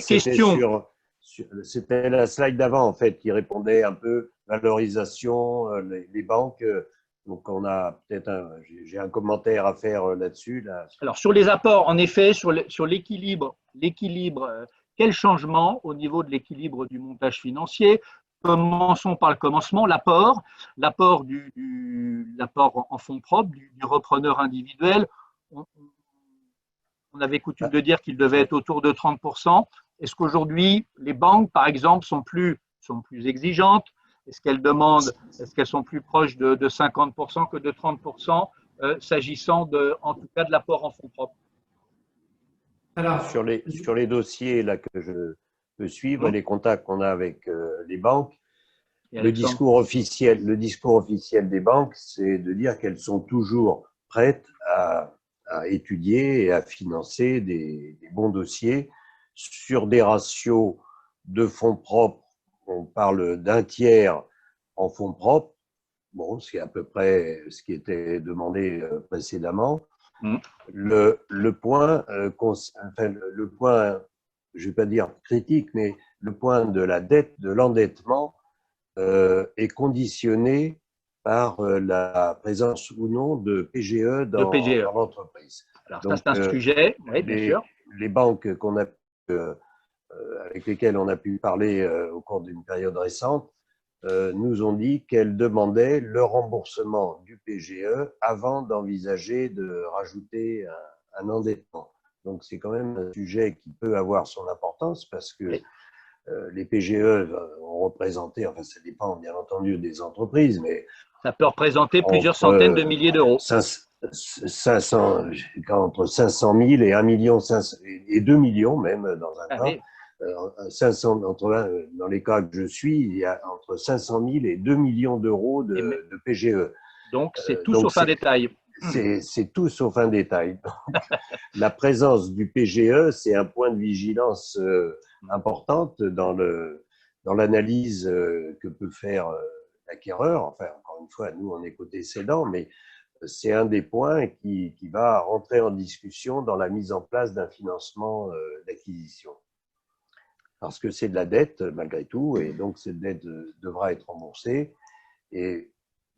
c'était la slide d'avant, en fait, qui répondait un peu valorisation, les banques. Donc, on a peut-être j'ai un commentaire à faire là-dessus. Là. Alors, sur les apports, en effet, sur l'équilibre, quel changement au niveau de l'équilibre du montage financier? Commençons par le commencement, l'apport en fonds propres du repreneur individuel. On avait coutume de dire qu'il devait être autour de 30%. Est-ce qu'aujourd'hui, les banques, par exemple, sont plus exigeantes? Est-ce qu'elles sont plus proches de 50% que de 30% s'agissant en tout cas de l'apport en fonds propres? Alors, sur les dossiers là, que je peux suivre, les contacts qu'on a avec les banques, le discours officiel des banques, c'est de dire qu'elles sont toujours prêtes à étudier et à financer des bons dossiers sur des ratios de fonds propres. On parle d'un tiers en fonds propres. Bon, c'est à peu près ce qui était demandé précédemment. Le point, je ne vais pas dire critique, mais le point de la dette, de l'endettement, est conditionné par la présence ou non de PGE dans l'entreprise. Alors, donc, ça, c'est un sujet, oui, bien sûr. Les banques avec lesquelles on a pu parler au cours d'une période récente nous ont dit qu'elles demandaient le remboursement du PGE avant d'envisager de rajouter un endettement. Donc, c'est quand même un sujet qui peut avoir son importance parce que les PGE ont représenté, enfin, ça dépend bien entendu des entreprises, mais ça peut représenter plusieurs centaines de milliers d'euros. Entre 500 000 et 1 million et 2 millions même dans un cas. Oui. Dans les cas que je suis, il y a entre 500 000 et 2 millions d'euros de PGE. Donc, c'est tout sauf un détail. C'est tout sauf un détail. Donc, la présence du PGE, c'est un point de vigilance importante dans l'analyse que peut faire l'acquéreur. Enfin, encore une fois, nous, on est côté cédant, mais c'est un des points qui va rentrer en discussion dans la mise en place d'un financement d'acquisition. Parce que c'est de la dette, malgré tout, et donc cette dette devra être remboursée. Et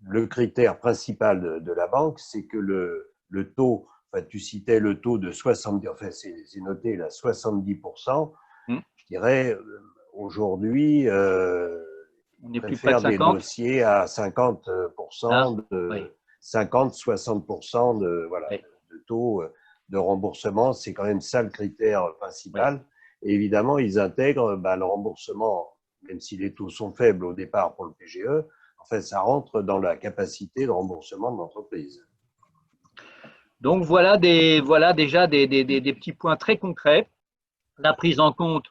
le critère principal de la banque, c'est que le taux, enfin, tu citais le taux de 70%, enfin, c'est noté là, 70%, je dirais, aujourd'hui, on est plus près de 50. Des dossiers à 50%. 50-60% voilà, Oui. de taux de remboursement. C'est quand même ça le critère principal. Et évidemment, ils intègrent le remboursement, même si les taux sont faibles au départ pour le PGE, en fait, ça rentre dans la capacité de remboursement de l'entreprise. Donc voilà déjà des petits points très concrets. La prise en compte,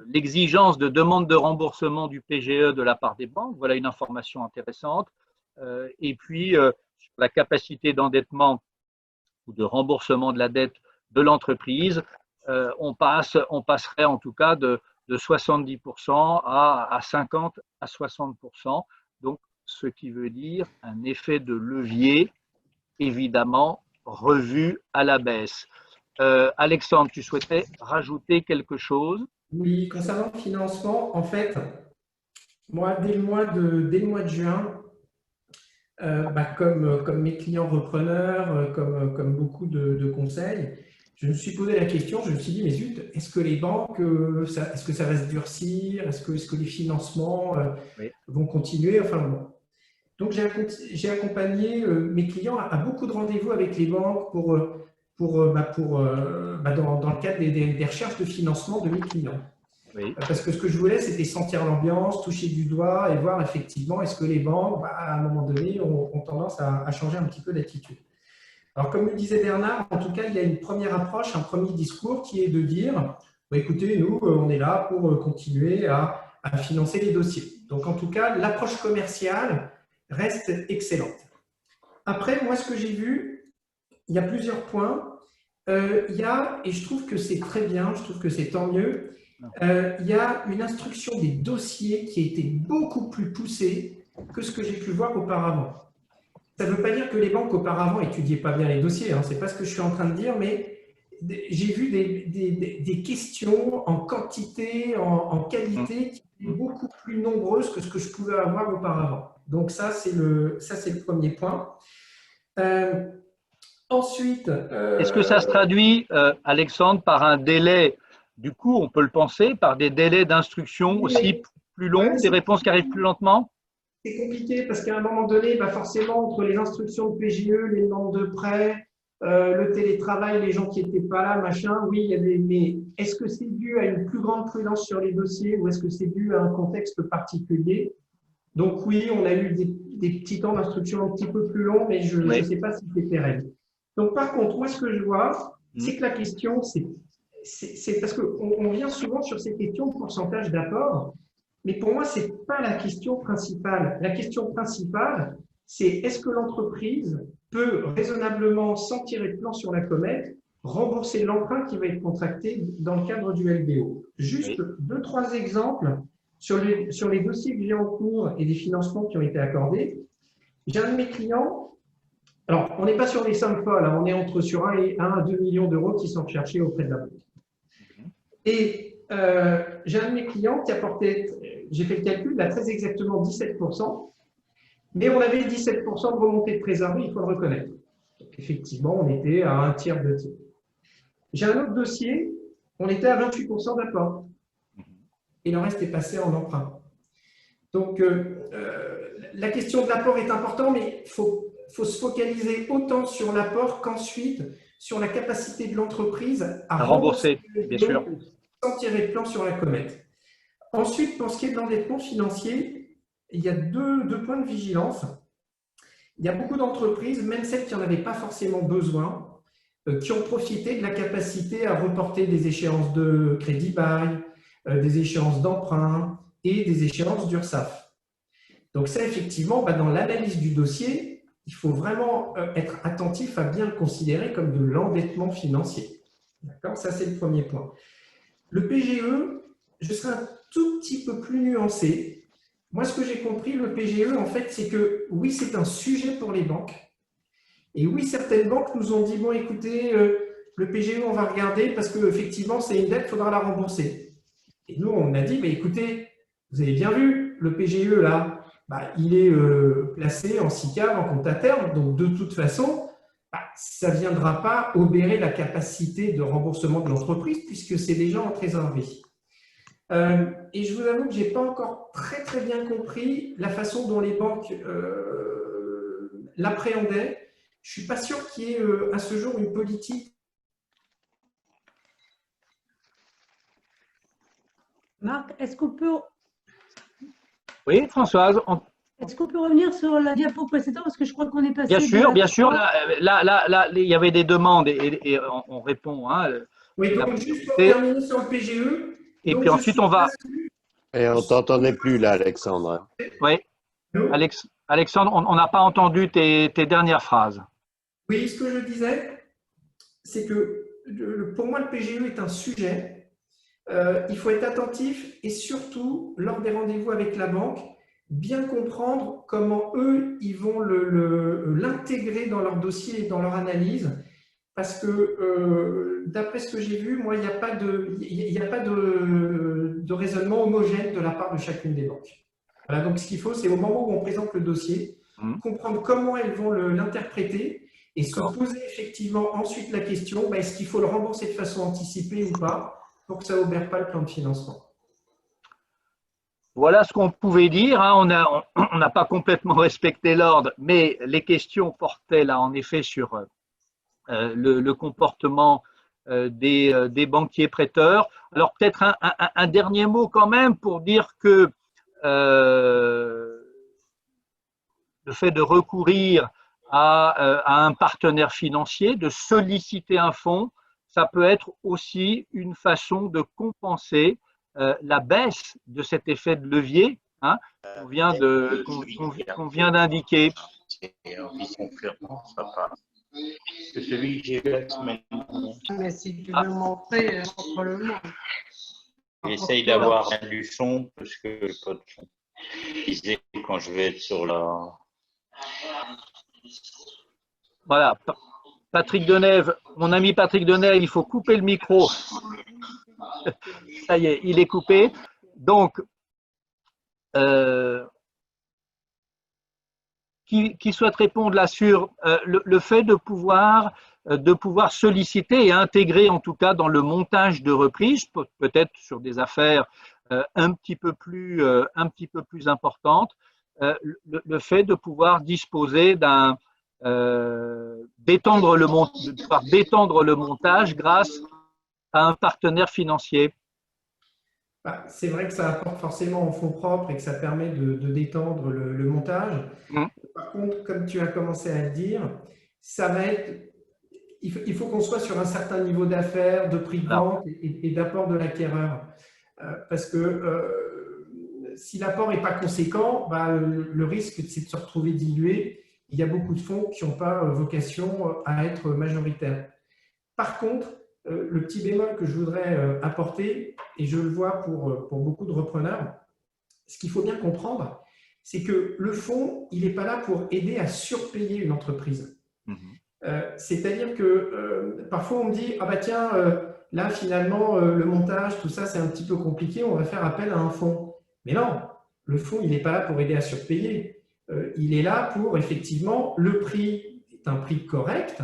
l'exigence de demande de remboursement du PGE de la part des banques, voilà une information intéressante. Et puis, sur la capacité d'endettement ou de remboursement de la dette de l'entreprise, on passerait en tout cas de 70% à 50 à 60%. Donc, ce qui veut dire un effet de levier, évidemment, revu à la baisse. Alexandre, tu souhaitais rajouter quelque chose? Oui, concernant le financement, en fait, moi, dès le mois de juin, comme mes clients repreneurs, comme beaucoup de conseils, je me suis posé la question, je me suis dit, mais zut, est-ce que les banques, est-ce que ça va se durcir? Est-ce que les financements Oui. vont continuer? Enfin, bon. Donc, j'ai accompagné mes clients à beaucoup de rendez-vous avec les banques dans le cadre des recherches de financement de mes clients. Oui. Parce que ce que je voulais, c'était sentir l'ambiance, toucher du doigt et voir effectivement est-ce que les banques, à un moment donné, ont tendance à changer un petit peu d'attitude. Alors, comme le disait Bernard, en tout cas, il y a une première approche, un premier discours qui est de dire écoutez, nous, on est là pour continuer à financer les dossiers. Donc, en tout cas, l'approche commerciale reste excellente. Après, moi, ce que j'ai vu, il y a plusieurs points. Il y a, et je trouve que c'est très bien, je trouve que c'est tant mieux, il y a une instruction des dossiers qui a été beaucoup plus poussée que ce que j'ai pu voir auparavant. Ça ne veut pas dire que les banques auparavant n'étudiaient pas bien les dossiers, ce n'est pas ce que je suis en train de dire, mais j'ai vu des questions en quantité, en qualité qui étaient beaucoup plus nombreuses que ce que je pouvais avoir auparavant. Donc ça, c'est le premier point. Ensuite… Est-ce que ça se traduit, Alexandre, par un délai, du coup, on peut le penser, par des délais d'instruction aussi plus longs, des réponses qui arrivent plus lentement? C'est compliqué parce qu'à un moment donné, forcément, entre les instructions de PGE, les demandes de prêt, le télétravail, les gens qui n'étaient pas là, machin, oui, il y a mais est-ce que c'est dû à une plus grande prudence sur les dossiers ou est-ce que c'est dû à un contexte particulier? Donc oui, on a eu des petits temps d'instruction un petit peu plus longs, mais je ne sais pas si c'est pérenne. Donc par contre, moi, ce que je vois, c'est que la question, c'est parce qu'on vient souvent sur ces questions de pourcentage d'apport. Mais pour moi, ce n'est pas la question principale. La question principale, c'est est-ce que l'entreprise peut raisonnablement, sans tirer de plan sur la comète, rembourser l'emprunt qui va être contracté dans le cadre du LBO. Juste 2-3 exemples sur les dossiers que j'ai en cours et des financements qui ont été accordés. J'ai un de mes clients, alors on n'est pas sur des sommes folles, on est sur 1 à 2 millions d'euros qui sont recherchés auprès de la banque. Et j'ai un de mes clients qui apportait, j'ai fait le calcul, là très exactement 17%, mais on avait 17% de remontée de trésorerie, il faut le reconnaître. Donc, effectivement, on était à un tiers de tiers. J'ai un autre dossier, on était à 28% d'apport, et le reste est passé en emprunt. Donc, la question de l'apport est importante, mais il faut se focaliser autant sur l'apport qu'ensuite sur la capacité de l'entreprise à rembourser, bien sûr. Sans tirer de plan sur la comète. Ensuite, pour ce qui est de l'endettement financier, il y a deux points de vigilance. Il y a beaucoup d'entreprises, même celles qui n'en avaient pas forcément besoin, qui ont profité de la capacité à reporter des échéances de crédit bail, des échéances d'emprunt et des échéances d'URSSAF. Donc ça, effectivement, dans l'analyse du dossier, il faut vraiment être attentif à bien le considérer comme de l'endettement financier. D'accord ? Ça, c'est le premier point. Le PGE, je serai un tout petit peu plus nuancé. Moi, ce que j'ai compris, le PGE, en fait, c'est que oui, c'est un sujet pour les banques. Et oui, certaines banques nous ont dit, bon, écoutez, le PGE, on va regarder parce qu'effectivement, c'est une dette, il faudra la rembourser. Et nous, on a dit, mais écoutez, vous avez bien vu, le PGE, là, il est placé en SICAV, en compte à terme. Donc, de toute façon, ça ne viendra pas obérer la capacité de remboursement de l'entreprise puisque c'est déjà en trésorerie. Et je vous avoue que je n'ai pas encore très bien compris la façon dont les banques l'appréhendait. Je ne suis pas sûr qu'il y ait à ce jour une politique. Marc, est-ce qu'on peut Oui, Françoise, revenir sur la diapo précédente parce que je crois qu'on est passé. bien sûr. Là, il y avait des demandes et on répond. Hein, oui, donc juste pour terminer sur le PGE. Et donc puis ensuite, on va. Et on ne t'entendait plus là, Alexandre. Oui, Alexandre, on n'a pas entendu tes dernières phrases. Oui, ce que je disais, c'est que pour moi, le PGE est un sujet. Il faut être attentif et surtout, lors des rendez-vous avec la banque, bien comprendre comment eux, ils vont l'intégrer dans leur dossier et dans leur analyse. Parce que d'après ce que j'ai vu, moi, il n'y a pas de raisonnement homogène de la part de chacune des banques. Voilà, donc ce qu'il faut, c'est au moment où on présente le dossier, comprendre comment elles vont l'interpréter et se poser effectivement ensuite la question, est-ce qu'il faut le rembourser de façon anticipée ou pas pour que ça n'obère pas le plan de financement. Voilà ce qu'on pouvait dire. Hein. On n'a pas complètement respecté l'ordre, mais les questions portaient là en effet sur le comportement des banquiers prêteurs. Alors peut-être un dernier mot quand même pour dire que le fait de recourir à un partenaire financier, de solliciter un fonds, ça peut être aussi une façon de compenser la baisse de cet effet de levier qu'on vient d'indiquer. C'est celui que j'ai eu la semaine dernière. Mais si tu veux montrer, montre-le moi. J'essaye d'avoir un du son parce que je n'ai pas de son. Quand je vais être sur la… Voilà, Patrick Denève, mon ami Patrick Denève, il faut couper le micro. Ça y est, il est coupé. Donc, qui souhaite répondre là sur le fait de pouvoir solliciter et intégrer en tout cas dans le montage de reprise, peut-être sur des affaires un petit peu plus importantes, le fait de pouvoir disposer d'étendre le montage grâce à un partenaire financier. C'est vrai que ça apporte forcément en fonds propres et que ça permet de détendre le montage. Par contre, comme tu as commencé à le dire, ça va être, il faut qu'on soit sur un certain niveau d'affaires, de prix de vente et d'apport de l'acquéreur. Parce que si l'apport n'est pas conséquent, le risque, c'est de se retrouver dilué. Il y a beaucoup de fonds qui n'ont pas vocation à être majoritaires. Par contre, le petit bémol que je voudrais apporter, et je le vois pour beaucoup de repreneurs, ce qu'il faut bien comprendre, c'est que le fonds, il n'est pas là pour aider à surpayer une entreprise. C'est-à-dire que parfois on me dit « Ah bah tiens, là finalement le montage, tout ça c'est un petit peu compliqué, on va faire appel à un fonds ». Mais non, le fonds il n'est pas là pour aider à surpayer. Il est là pour effectivement, le prix est un prix correct.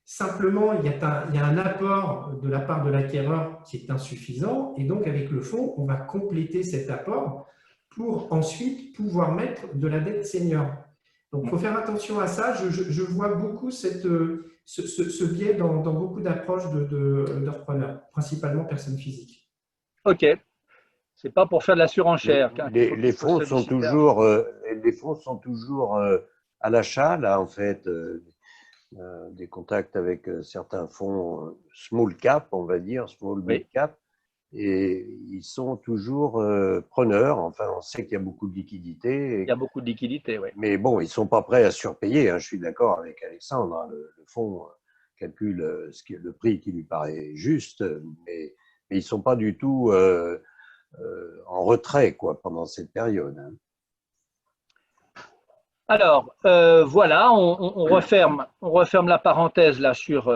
Simplement, il y a un apport de la part de l'acquéreur qui est insuffisant et donc avec le fonds, on va compléter cet apport pour ensuite pouvoir mettre de la dette senior. Donc, il faut faire attention à ça. Je vois beaucoup ce biais dans beaucoup d'approches de repreneurs, principalement personnes physiques. OK. Ce n'est pas pour faire de la surenchère. Les fonds sont toujours à l'achat, là, en fait. Des contacts avec certains fonds small cap, on va dire, small mid cap, et ils sont toujours preneurs. Enfin, on sait qu'il y a beaucoup de liquidités. Il y a beaucoup de liquidités, oui. Mais bon, ils ne sont pas prêts à surpayer. Hein, je suis d'accord avec Alexandre. Hein, le fonds calcule le prix qui lui paraît juste, mais ils ne sont pas du tout en retrait pendant cette période. Hein. Alors, voilà, on referme la parenthèse là sur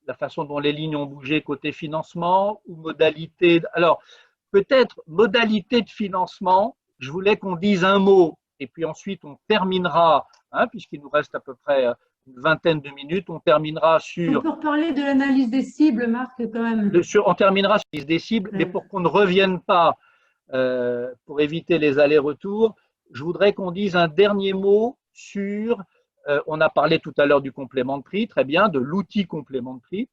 la façon dont les lignes ont bougé côté financement ou modalité. Alors, peut-être modalité de financement, je voulais qu'on dise un mot et puis ensuite on terminera, puisqu'il nous reste à peu près une vingtaine de minutes, on terminera sur… On peut reparler de l'analyse des cibles, Marc, quand même. On terminera sur l'analyse des cibles, mais pour qu'on ne revienne pas… pour éviter les allers-retours, je voudrais qu'on dise un dernier mot sur, on a parlé tout à l'heure du complément de prix, très bien, de l'outil complément de prix.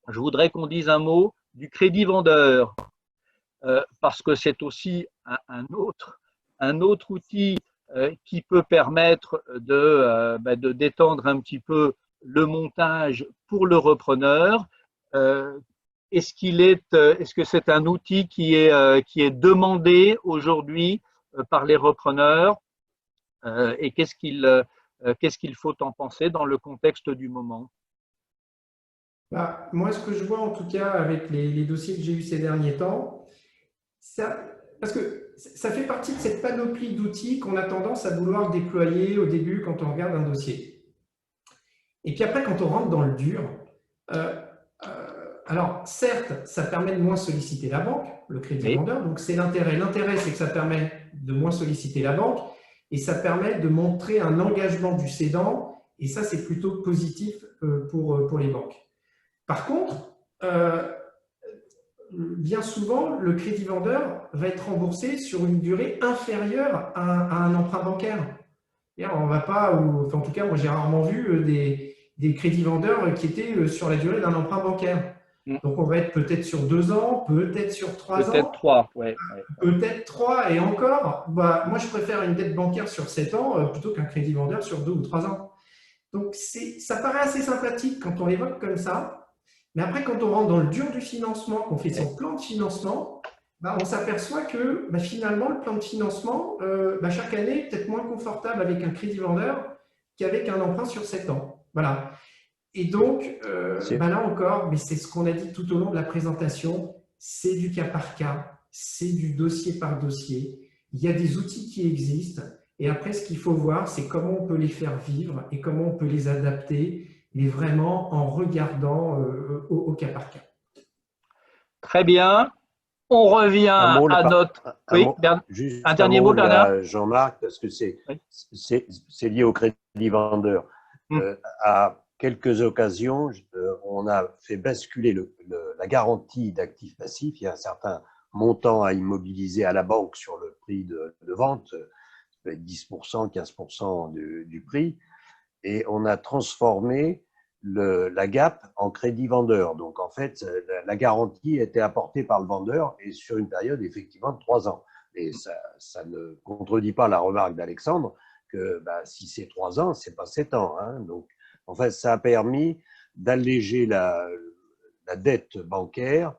Je voudrais qu'on dise un mot du crédit vendeur, parce que c'est aussi un autre outil qui peut permettre de d'étendre un petit peu le montage pour le repreneur. Est-ce que c'est un outil qui est demandé aujourd'hui par les repreneurs et qu'est-ce qu'il faut en penser dans le contexte du moment? Bah, moi, ce que je vois en tout cas avec les dossiers que j'ai eus ces derniers temps, parce que ça fait partie de cette panoplie d'outils qu'on a tendance à vouloir déployer au début quand on regarde un dossier. Et puis après, quand on rentre dans le dur, alors certes, ça permet de moins solliciter la banque, le crédit vendeur, donc c'est l'intérêt. L'intérêt, c'est que ça permet de moins solliciter la banque et ça permet de montrer un engagement du cédant et ça, c'est plutôt positif pour les banques. Par contre, bien souvent, le crédit vendeur va être remboursé sur une durée inférieure à un emprunt bancaire. On va pas, en tout cas, moi j'ai rarement vu des crédits vendeurs qui étaient sur la durée d'un emprunt bancaire. Donc on va être peut-être sur 2 ans, peut-être sur 3 ans. Peut-être 3, ouais. Peut-être 3 et encore, moi je préfère une dette bancaire sur 7 ans plutôt qu'un crédit vendeur sur 2 ou 3 ans. Donc ça paraît assez sympathique quand on l'évoque comme ça. Mais après, quand on rentre dans le dur du financement, qu'on fait son plan de financement, on s'aperçoit que finalement, le plan de financement, chaque année, est peut-être moins confortable avec un crédit vendeur qu'avec un emprunt sur 7 ans. Voilà. Et donc, là encore, mais c'est ce qu'on a dit tout au long de la présentation, c'est du cas par cas, c'est du dossier par dossier. Il y a des outils qui existent. Et après, ce qu'il faut voir, c'est comment on peut les faire vivre et comment on peut les adapter, mais vraiment en regardant au cas par cas. Très bien. On revient à notre… Oui, un dernier mot, Bernard. Jean-Marc, parce que c'est lié au crédit vendeur. À quelques occasions, on a fait basculer la garantie d'actifs passifs. Il y a un certain montant à immobiliser à la banque sur le prix de vente, ça peut être 10%, 15% du prix. Et on a transformé la gap en crédit vendeur. Donc, en fait, la garantie était apportée par le vendeur et sur une période, effectivement, de 3 ans. Et ça ne contredit pas la remarque d'Alexandre que si c'est 3 ans, c'est pas 7 ans. Hein. Donc, en fait, ça a permis d'alléger la dette bancaire.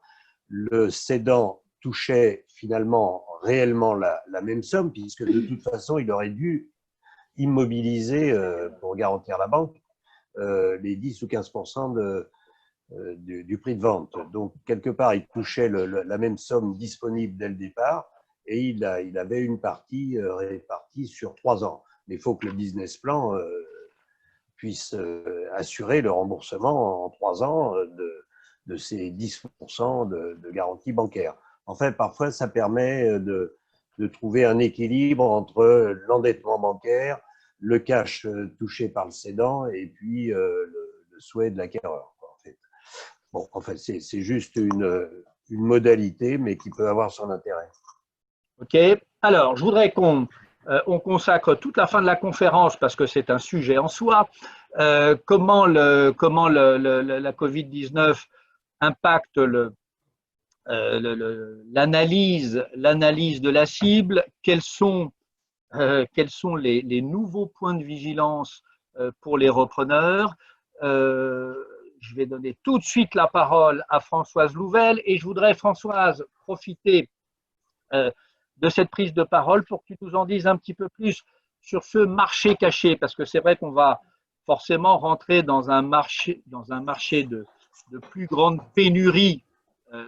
Le cédant touchait finalement réellement la même somme, puisque de toute façon, il aurait dû immobiliser pour garantir la banque les 10 ou 15% du prix de vente. Donc, quelque part, il touchait la même somme disponible dès le départ et il avait une partie répartie sur 3 ans. Mais il faut que le business plan puisse assurer le remboursement en 3 ans de ces 10% de garantie bancaire. En fait, parfois, ça permet de trouver un équilibre entre l'endettement bancaire, le cash touché par le cédant et puis le souhait de l'acquéreur. En fait, c'est juste une modalité, mais qui peut avoir son intérêt. OK. Alors, je voudrais qu'on consacre toute la fin de la conférence, parce que c'est un sujet en soi, comment la Covid-19 impacte l'analyse de la cible, quels sont les nouveaux points de vigilance pour les repreneurs. Je vais donner tout de suite la parole à Françoise Louvel et je voudrais, Françoise, profiter de cette prise de parole pour que tu nous en dises un petit peu plus sur ce marché caché, parce que c'est vrai qu'on va forcément rentrer dans un marché de plus grande pénurie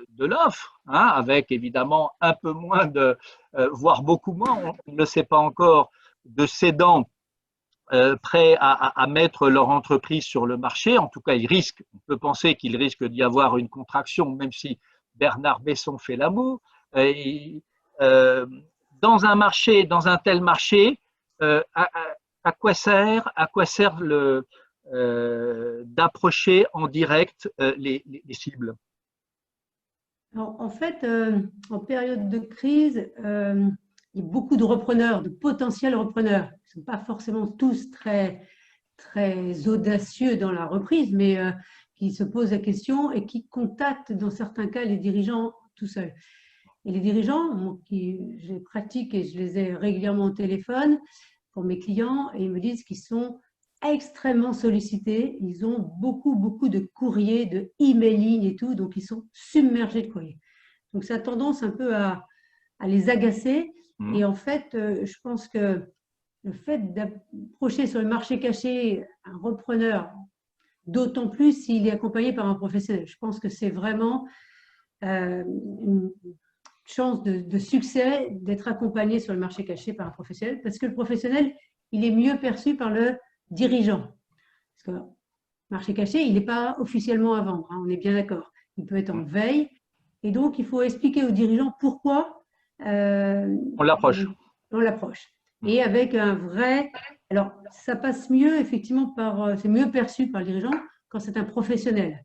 de l'offre, hein, avec évidemment un peu moins voire beaucoup moins, on ne le sait pas encore, de cédants prêts à mettre leur entreprise sur le marché. En tout cas, on peut penser qu'il risque d'y avoir une contraction, même si Bernard Besson fait l'amour. Dans un tel marché, à quoi sert d'approcher en direct les cibles? En fait, en période de crise, il y a beaucoup de repreneurs, de potentiels repreneurs. Ils ne sont pas forcément tous très audacieux dans la reprise, mais qui se posent la question et qui contactent dans certains cas les dirigeants tout seuls. Et les dirigeants, je les pratique et je les ai régulièrement au téléphone pour mes clients, et ils me disent qu'ils sont extrêmement sollicités. Ils ont beaucoup de courriers, de emailing et tout, donc ils sont submergés de courriers. Donc ça a tendance un peu à les agacer. Et en fait, je pense que le fait d'approcher sur le marché caché un repreneur, d'autant plus s'il est accompagné par un professionnel, je pense que c'est vraiment une chance de succès d'être accompagné sur le marché caché par un professionnel, parce que le professionnel, il est mieux perçu par le dirigeant. Parce que le marché caché, il n'est pas officiellement à vendre, hein, on est bien d'accord. Il peut être en veille, et donc il faut expliquer aux dirigeants pourquoi on l'approche. On l'approche. Et avec un vrai… Alors, ça passe mieux, effectivement, c'est mieux perçu par le dirigeant quand c'est un professionnel.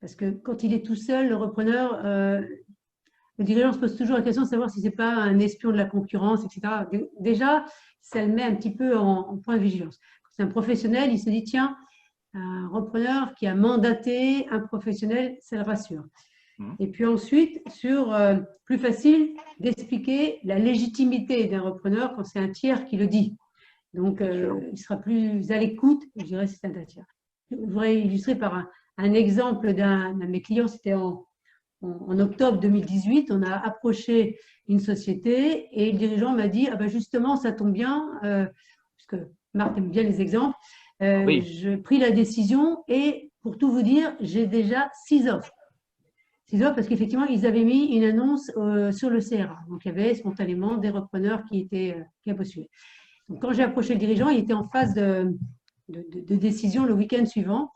Parce que quand il est tout seul, le repreneur, le dirigeant se pose toujours la question de savoir si ce n'est pas un espion de la concurrence, etc. Déjà, ça le met un petit peu en point de vigilance. Quand c'est un professionnel, il se dit, tiens, un repreneur qui a mandaté un professionnel, ça le rassure. Et puis ensuite, plus facile d'expliquer la légitimité d'un repreneur quand c'est un tiers qui le dit. Donc, il sera plus à l'écoute, je dirais, si c'est un tiers. Je voudrais illustrer par un exemple d'un de mes clients, c'était en octobre 2018, on a approché une société et le dirigeant m'a dit, ah ben justement, ça tombe bien, puisque Marc aime bien les exemples, oui. j'ai pris la décision et pour tout vous dire, j'ai déjà 6 offres. 6 offres parce qu'effectivement, ils avaient mis une annonce sur le CRA. Donc, il y avait spontanément des repreneurs qui ont postulé. Donc, quand j'ai approché le dirigeant, il était en phase de décision le week-end suivant.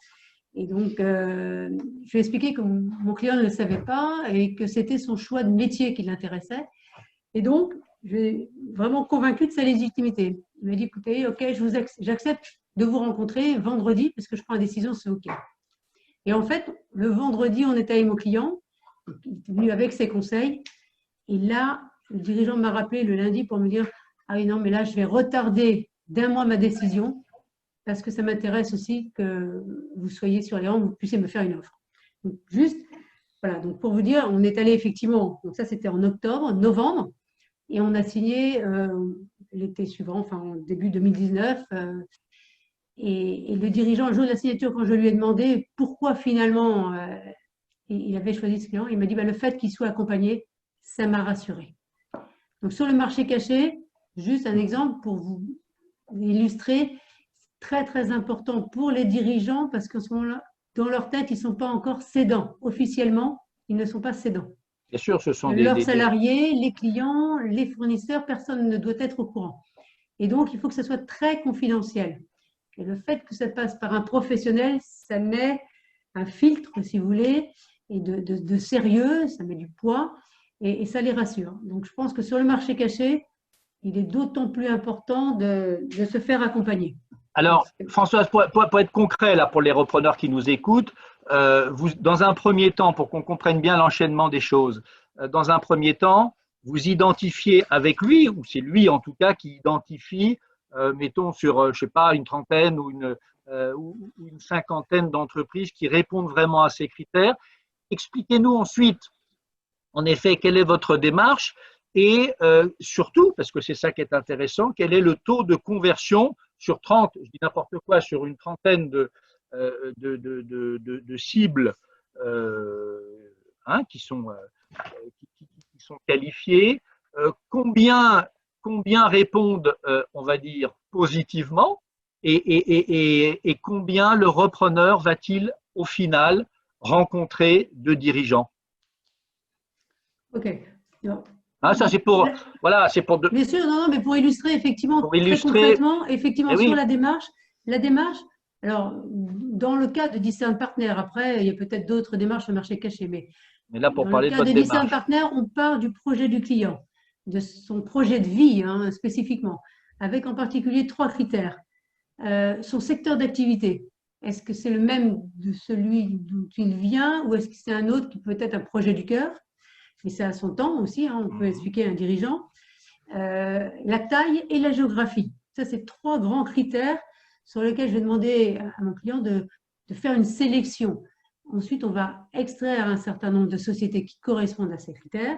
Et donc, je lui ai expliqué que mon client ne le savait pas et que c'était son choix de métier qui l'intéressait. Et donc, je l'ai vraiment convaincu de sa légitimité. Il m'a dit, écoutez, ok, j'accepte de vous rencontrer vendredi parce que je prends la décision ce week-end. Et en fait, le vendredi, on était avec mon client, il est venu avec ses conseils. Et là, le dirigeant m'a rappelé le lundi pour me dire, ah oui, non, mais là, je vais retarder d'1 mois ma décision parce que ça m'intéresse aussi que vous soyez sur les rangs, que vous puissiez me faire une offre. Donc, juste, voilà, donc pour vous dire, on est allé effectivement, donc ça c'était en novembre, et on a signé l'été suivant, enfin en début 2019, et le dirigeant, le jour de la signature, quand je lui ai demandé pourquoi finalement il avait choisi ce client, il m'a dit le fait qu'il soit accompagné, ça m'a rassuré. Donc sur le marché caché, juste un exemple pour vous illustrer, très important pour les dirigeants parce qu'en ce moment-là, dans leur tête, ils ne sont pas encore cédants. Officiellement, ils ne sont pas cédants. Bien sûr, ce sont leurs salariés, les clients, les fournisseurs, personne ne doit être au courant. Et donc, il faut que ce soit très confidentiel. Et le fait que ça passe par un professionnel, ça met un filtre, si vous voulez, et de sérieux, ça met du poids et ça les rassure. Donc, je pense que sur le marché caché, il est d'autant plus important de se faire accompagner. Alors, Françoise, pour être concret là, pour les repreneurs qui nous écoutent, dans un premier temps, pour qu'on comprenne bien l'enchaînement des choses, dans un premier temps, vous identifiez avec lui, ou c'est lui en tout cas qui identifie, mettons sur, je sais pas, une trentaine ou une cinquantaine d'entreprises qui répondent vraiment à ces critères. Expliquez-nous ensuite, en effet, quelle est votre démarche et surtout, parce que c'est ça qui est intéressant, quel est le taux de conversion sur 30, je dis n'importe quoi, sur une trentaine de cibles qui sont qualifiées, combien répondent, on va dire, positivement et combien le repreneur va-t-il au final rencontrer de dirigeants? Ok. Ça c'est pour, voilà, c'est pour. Bien sûr, non, mais pour illustrer effectivement très concrètement, effectivement sur la démarche, alors dans le cas de Discern Partner, après il y a peut-être d'autres démarches sur le marché caché, mais là pour parler de votre démarche. Dans le cas de Discern Partner, on part du projet du client, de son projet de vie spécifiquement, avec en particulier 3 critères. Son secteur d'activité, est-ce que c'est le même de celui d'où il vient ou est-ce que c'est un autre qui peut être un projet du cœur? Mais ça a son temps aussi, on peut expliquer à un dirigeant. la taille et la géographie. Ça, c'est 3 grands critères sur lesquels je vais demander à mon client de faire une sélection. Ensuite, on va extraire un certain nombre de sociétés qui correspondent à ces critères.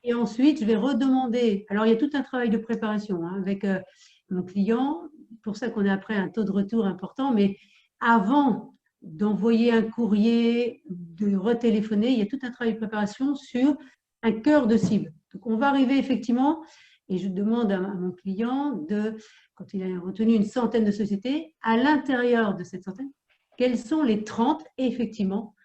Et ensuite, je vais redemander. Alors, il y a tout un travail de préparation avec mon client. C'est pour ça qu'on a après un taux de retour important. Mais avant d'envoyer un courrier, de retéléphoner, il y a tout un travail de préparation sur un cœur de cible. Donc, on va arriver effectivement, et je demande à mon client, quand il a retenu une centaine de sociétés, à l'intérieur de cette centaine, quelles sont les 30, et effectivement,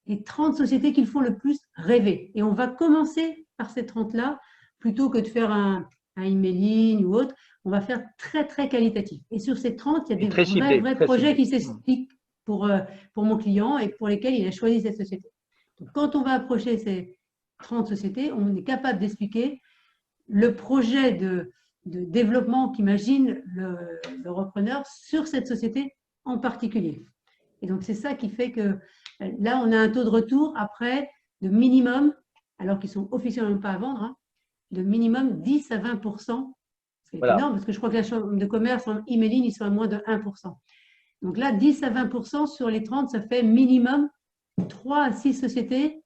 les 30 sociétés qui le font le plus rêver. Et on va commencer par ces 30-là, plutôt que de faire un emailing ou autre, on va faire très, très qualitatif. Et sur ces 30, il y a des vrais projets qui s'expliquent pour mon client et pour lesquels il a choisi cette société. Donc, quand on va approcher ces 30 sociétés, on est capable d'expliquer le projet de développement qu'imagine le repreneur sur cette société en particulier. Et donc, c'est ça qui fait que là, on a un taux de retour après de minimum, alors qu'ils ne sont officiellement pas à vendre, de minimum 10 à 20%. C'est énorme parce que je crois que la chambre de commerce en emailing, ils sont à moins de 1%. Donc là, 10 à 20% sur les 30, ça fait minimum 3 à 6 sociétés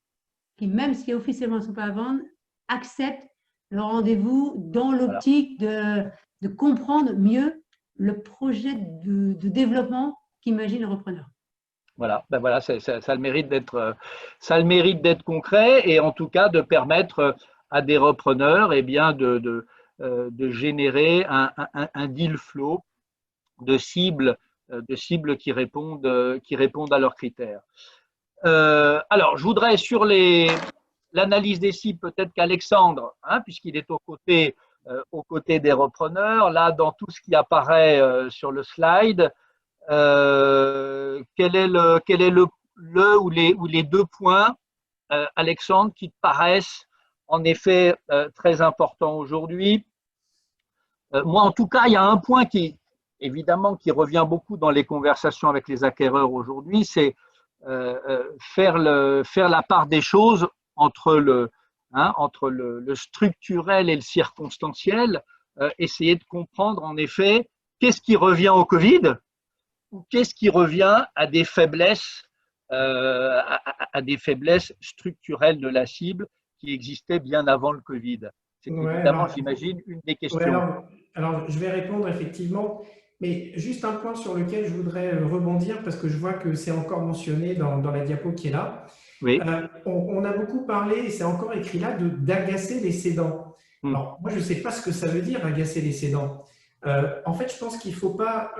qui, même si officiellement ne sont pas à vendre, acceptent le rendez-vous dans l'optique de comprendre mieux le projet de développement qu'imagine le repreneur. Voilà, ben voilà, ça a le mérite d'être concret et en tout cas de permettre à des repreneurs de générer un deal flow de cibles qui répondent à leurs critères. Alors, je voudrais sur l'analyse des cibles, peut-être qu'Alexandre, puisqu'il est aux côtés des repreneurs, là, dans tout ce qui apparaît sur le slide, quel est le ou les 2 points, Alexandre, qui te paraissent en effet très importants aujourd'hui? Moi, en tout cas, il y a un point qui revient beaucoup dans les conversations avec les acquéreurs aujourd'hui, c'est faire la part des choses entre le structurel et le circonstanciel, essayer de comprendre en effet qu'est-ce qui revient au Covid ou qu'est-ce qui revient à des faiblesses structurelles de la cible qui existaient bien avant le Covid. C'est évidemment, j'imagine, une des questions. Alors, je vais répondre effectivement, mais juste un point sur lequel je voudrais rebondir parce que je vois que c'est encore mentionné dans la diapo qui est là. Oui. On a beaucoup parlé, et c'est encore écrit là, d'agacer les cédants. Alors, moi, je ne sais pas ce que ça veut dire, agacer les cédants. En fait, je pense qu'il ne faut pas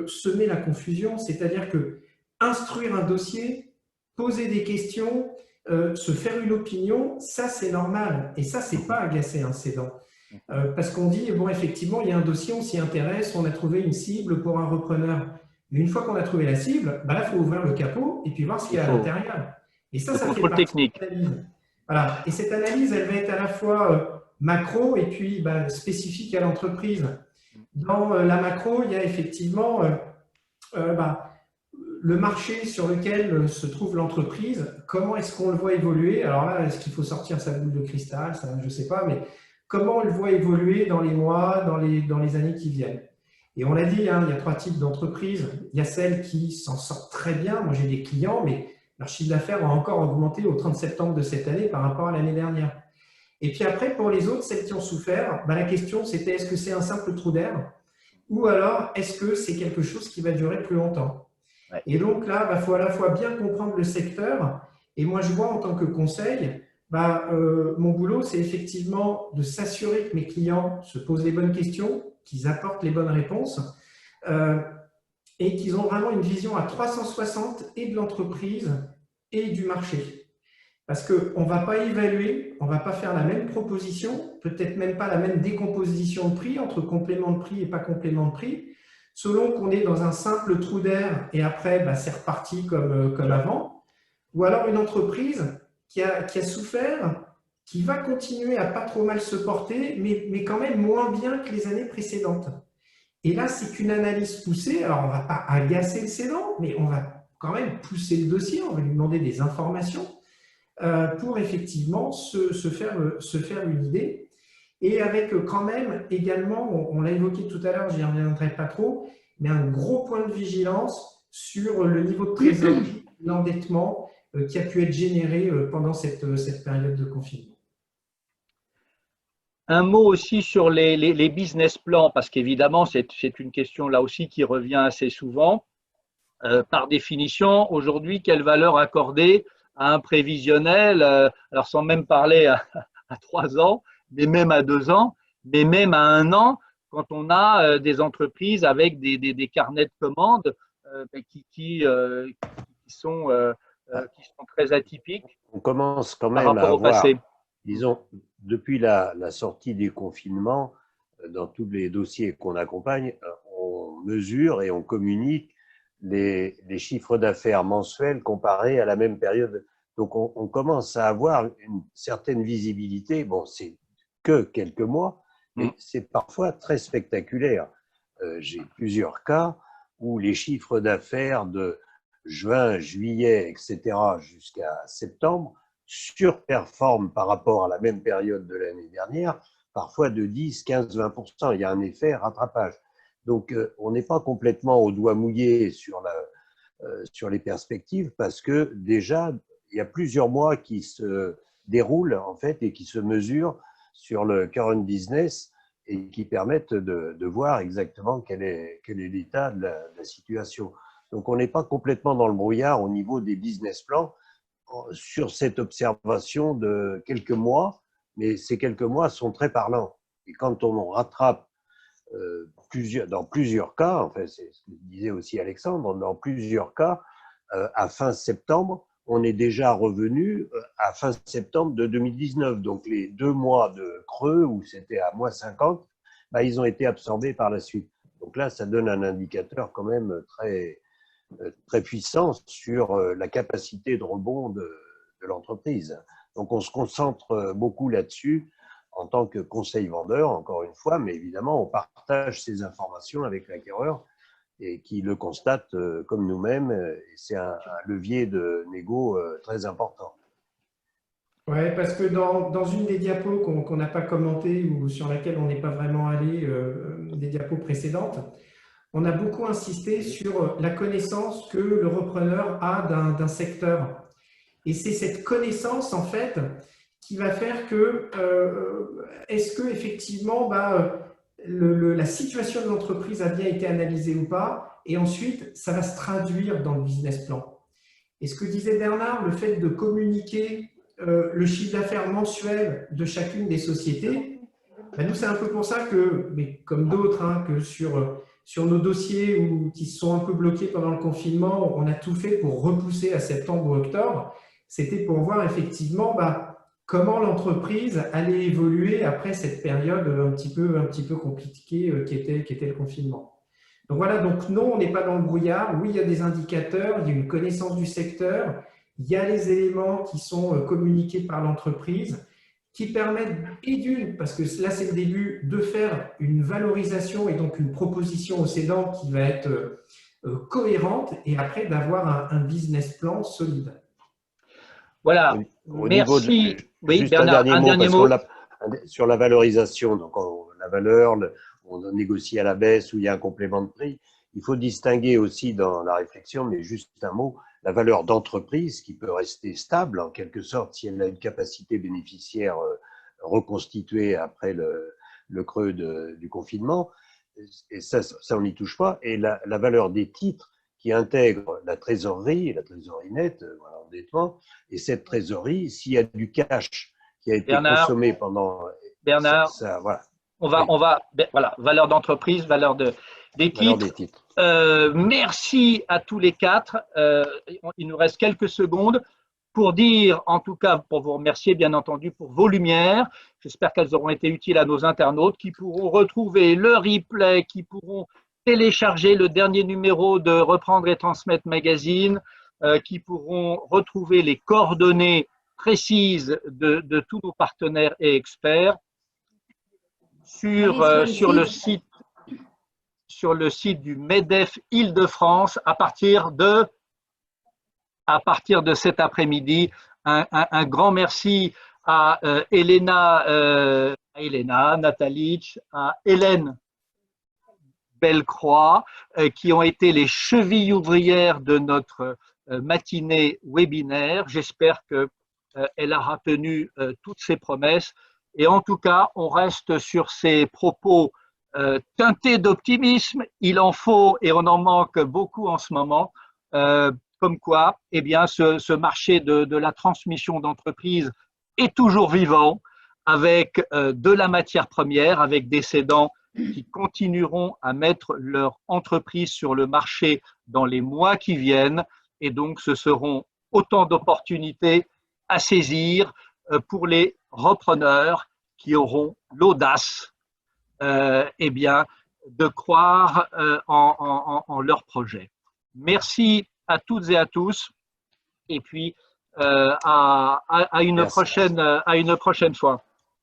semer la confusion, c'est-à-dire que instruire un dossier, poser des questions, se faire une opinion, ça c'est normal. Et ça, c'est pas agacer un cédant. Parce qu'on dit, bon, effectivement, il y a un dossier, on s'y intéresse, on a trouvé une cible pour un repreneur. Mais une fois qu'on a trouvé la cible, là, il faut ouvrir le capot et puis voir ce qu'il y a à l'intérieur. Et ça fait partie technique. de l'analyse. Voilà. Et cette analyse, elle va être à la fois macro et puis spécifique à l'entreprise. Dans la macro, il y a effectivement le marché sur lequel se trouve l'entreprise. Comment est-ce qu'on le voit évoluer? Alors là, est-ce qu'il faut sortir sa boule de cristal? Ça, je ne sais pas, mais comment on le voit évoluer dans les mois, dans les années qui viennent? Et on l'a dit, il y a 3 types d'entreprises. Il y a celles qui s'en sortent très bien. Moi, j'ai des clients, mais leur chiffre d'affaires a encore augmenté au 30 septembre de cette année par rapport à l'année dernière. Et puis après, pour les autres, celles qui ont souffert, la question c'était est-ce que c'est un simple trou d'air ou alors est-ce que c'est quelque chose qui va durer plus longtemps? Ouais. Et donc là, il faut à la fois bien comprendre le secteur. Et moi, je vois en tant que conseil, mon boulot, c'est effectivement de s'assurer que mes clients se posent les bonnes questions, qu'ils apportent les bonnes réponses et qu'ils ont vraiment une vision à 360 et de l'entreprise et du marché. Parce qu'on ne va pas évaluer, on ne va pas faire la même proposition, peut-être même pas la même décomposition de prix entre complément de prix et pas complément de prix, selon qu'on est dans un simple trou d'air et après, c'est reparti comme avant, ou alors une entreprise qui a souffert, qui va continuer à pas trop mal se porter, mais quand même moins bien que les années précédentes. Et là, c'est qu'une analyse poussée, alors on ne va pas agacer le cédant, mais on va quand même pousser le dossier, on va lui demander des informations, pour effectivement se faire une idée. et avec quand même également, on l'a évoqué tout à l'heure, j'y reviendrai pas trop, mais un gros point de vigilance sur le niveau de trésorerie, l'endettement qui a pu être généré pendant cette période de confinement. Un mot aussi sur les business plans, parce qu'évidemment, c'est une question là aussi qui revient assez souvent. Par définition, aujourd'hui, quelle valeur accorder à un prévisionnel, alors sans même parler à 3 ans, mais même à 2 ans, mais même à 1 an, quand on a des entreprises avec des carnets de commandes qui sont très atypiques On commence quand par même à rapport au avoir, passé. disons, depuis la sortie du confinement, dans tous les dossiers qu'on accompagne, on mesure et on communique les chiffres d'affaires mensuels comparés à la même période. Donc, on commence à avoir une certaine visibilité. Bon, c'est que quelques mois, mais c'est parfois très spectaculaire. J'ai plusieurs cas où les chiffres d'affaires de juin, juillet, etc., jusqu'à septembre, surperforment par rapport à la même période de l'année dernière, parfois de 10, 15, 20%. Il y a un effet rattrapage. Donc, on n'est pas complètement au doigt mouillé sur les perspectives parce que déjà, il y a plusieurs mois qui se déroulent en fait et qui se mesurent sur le current business et qui permettent de voir exactement quel est l'état de la situation. Donc, on n'est pas complètement dans le brouillard au niveau des business plans sur cette observation de quelques mois, mais ces quelques mois sont très parlants. Et quand on rattrape dans plusieurs cas, enfin, c'est ce que disait aussi Alexandre, dans plusieurs cas, à fin septembre, on est déjà revenu à fin septembre de 2019. Donc, les 2 mois de creux où c'était à moins 50, bah, ils ont été absorbés par la suite. Donc là, ça donne un indicateur quand même très puissant sur la capacité de rebond de l'entreprise. Donc, on se concentre beaucoup là-dessus en tant que conseil vendeur, encore une fois, mais évidemment, on partage ces informations avec l'acquéreur et qui le constate comme nous-mêmes. Et c'est un levier de négo très important. Ouais, parce que dans une des diapos qu'on n'a pas commentées ou sur laquelle on n'est pas vraiment allé, des diapos précédentes, on a beaucoup insisté sur la connaissance que le repreneur a d'un secteur. Et c'est cette connaissance, en fait, qui va faire que, est-ce que effectivement, la situation de l'entreprise a bien été analysée ou pas, et ensuite, ça va se traduire dans le business plan. Et ce que disait Bernard, le fait de communiquer le chiffre d'affaires mensuel de chacune des sociétés, nous, c'est un peu pour ça que, mais comme d'autres, hein, que sur nos dossiers qui se sont un peu bloqués pendant le confinement, on a tout fait pour repousser à septembre ou octobre. C'était pour voir effectivement comment l'entreprise allait évoluer après cette période un petit peu compliquée qui était le confinement. Donc voilà, donc non, on n'est pas dans le brouillard. Oui, il y a des indicateurs, il y a une connaissance du secteur, il y a les éléments qui sont communiqués par l'entreprise qui permettent, parce que là c'est le début, de faire une valorisation et donc une proposition au cédant qui va être cohérente et après d'avoir un business plan solide. Voilà, merci. Oui, juste Bernard, un dernier mot. Sur la valorisation, donc la valeur, on négocie à la baisse ou il y a un complément de prix. Il faut distinguer aussi dans la réflexion, mais juste un mot, la valeur d'entreprise qui peut rester stable en quelque sorte si elle a une capacité bénéficiaire reconstituée après le creux du confinement. Et ça, on n'y touche pas. Et la valeur des titres qui intègre la trésorerie nette, l'endettement, et cette trésorerie, s'il y a du cash qui a été consommé pendant… Bernard, voilà. Voilà, valeur d'entreprise, valeur des titres. Merci à tous les 4. Il nous reste quelques secondes pour dire, en tout cas, pour vous remercier, bien entendu, pour vos lumières. J'espère qu'elles auront été utiles à nos internautes qui pourront retrouver le replay, qui pourront télécharger le dernier numéro de Reprendre et Transmettre Magazine, qui pourront retrouver les coordonnées précises de tous nos partenaires et experts sur le site du MEDEF Île-de-France à partir de cet après-midi. Un grand merci à Elena Natalic, à Hélène Bellecroix, qui ont été les chevilles ouvrières de notre matinée webinaire. J'espère qu'elle aura tenu toutes ses promesses. Et en tout cas, on reste sur ces propos teintés d'optimisme. Il en faut et on en manque beaucoup en ce moment. Comme quoi, eh bien, ce marché de la transmission d'entreprise est toujours vivant, avec de la matière première, avec des cédants qui continueront à mettre leur entreprise sur le marché dans les mois qui viennent. Et donc, ce seront autant d'opportunités à saisir pour les repreneurs qui auront l'audace eh bien, de croire en leur projet. Merci à toutes et à tous. Et puis, à une prochaine fois.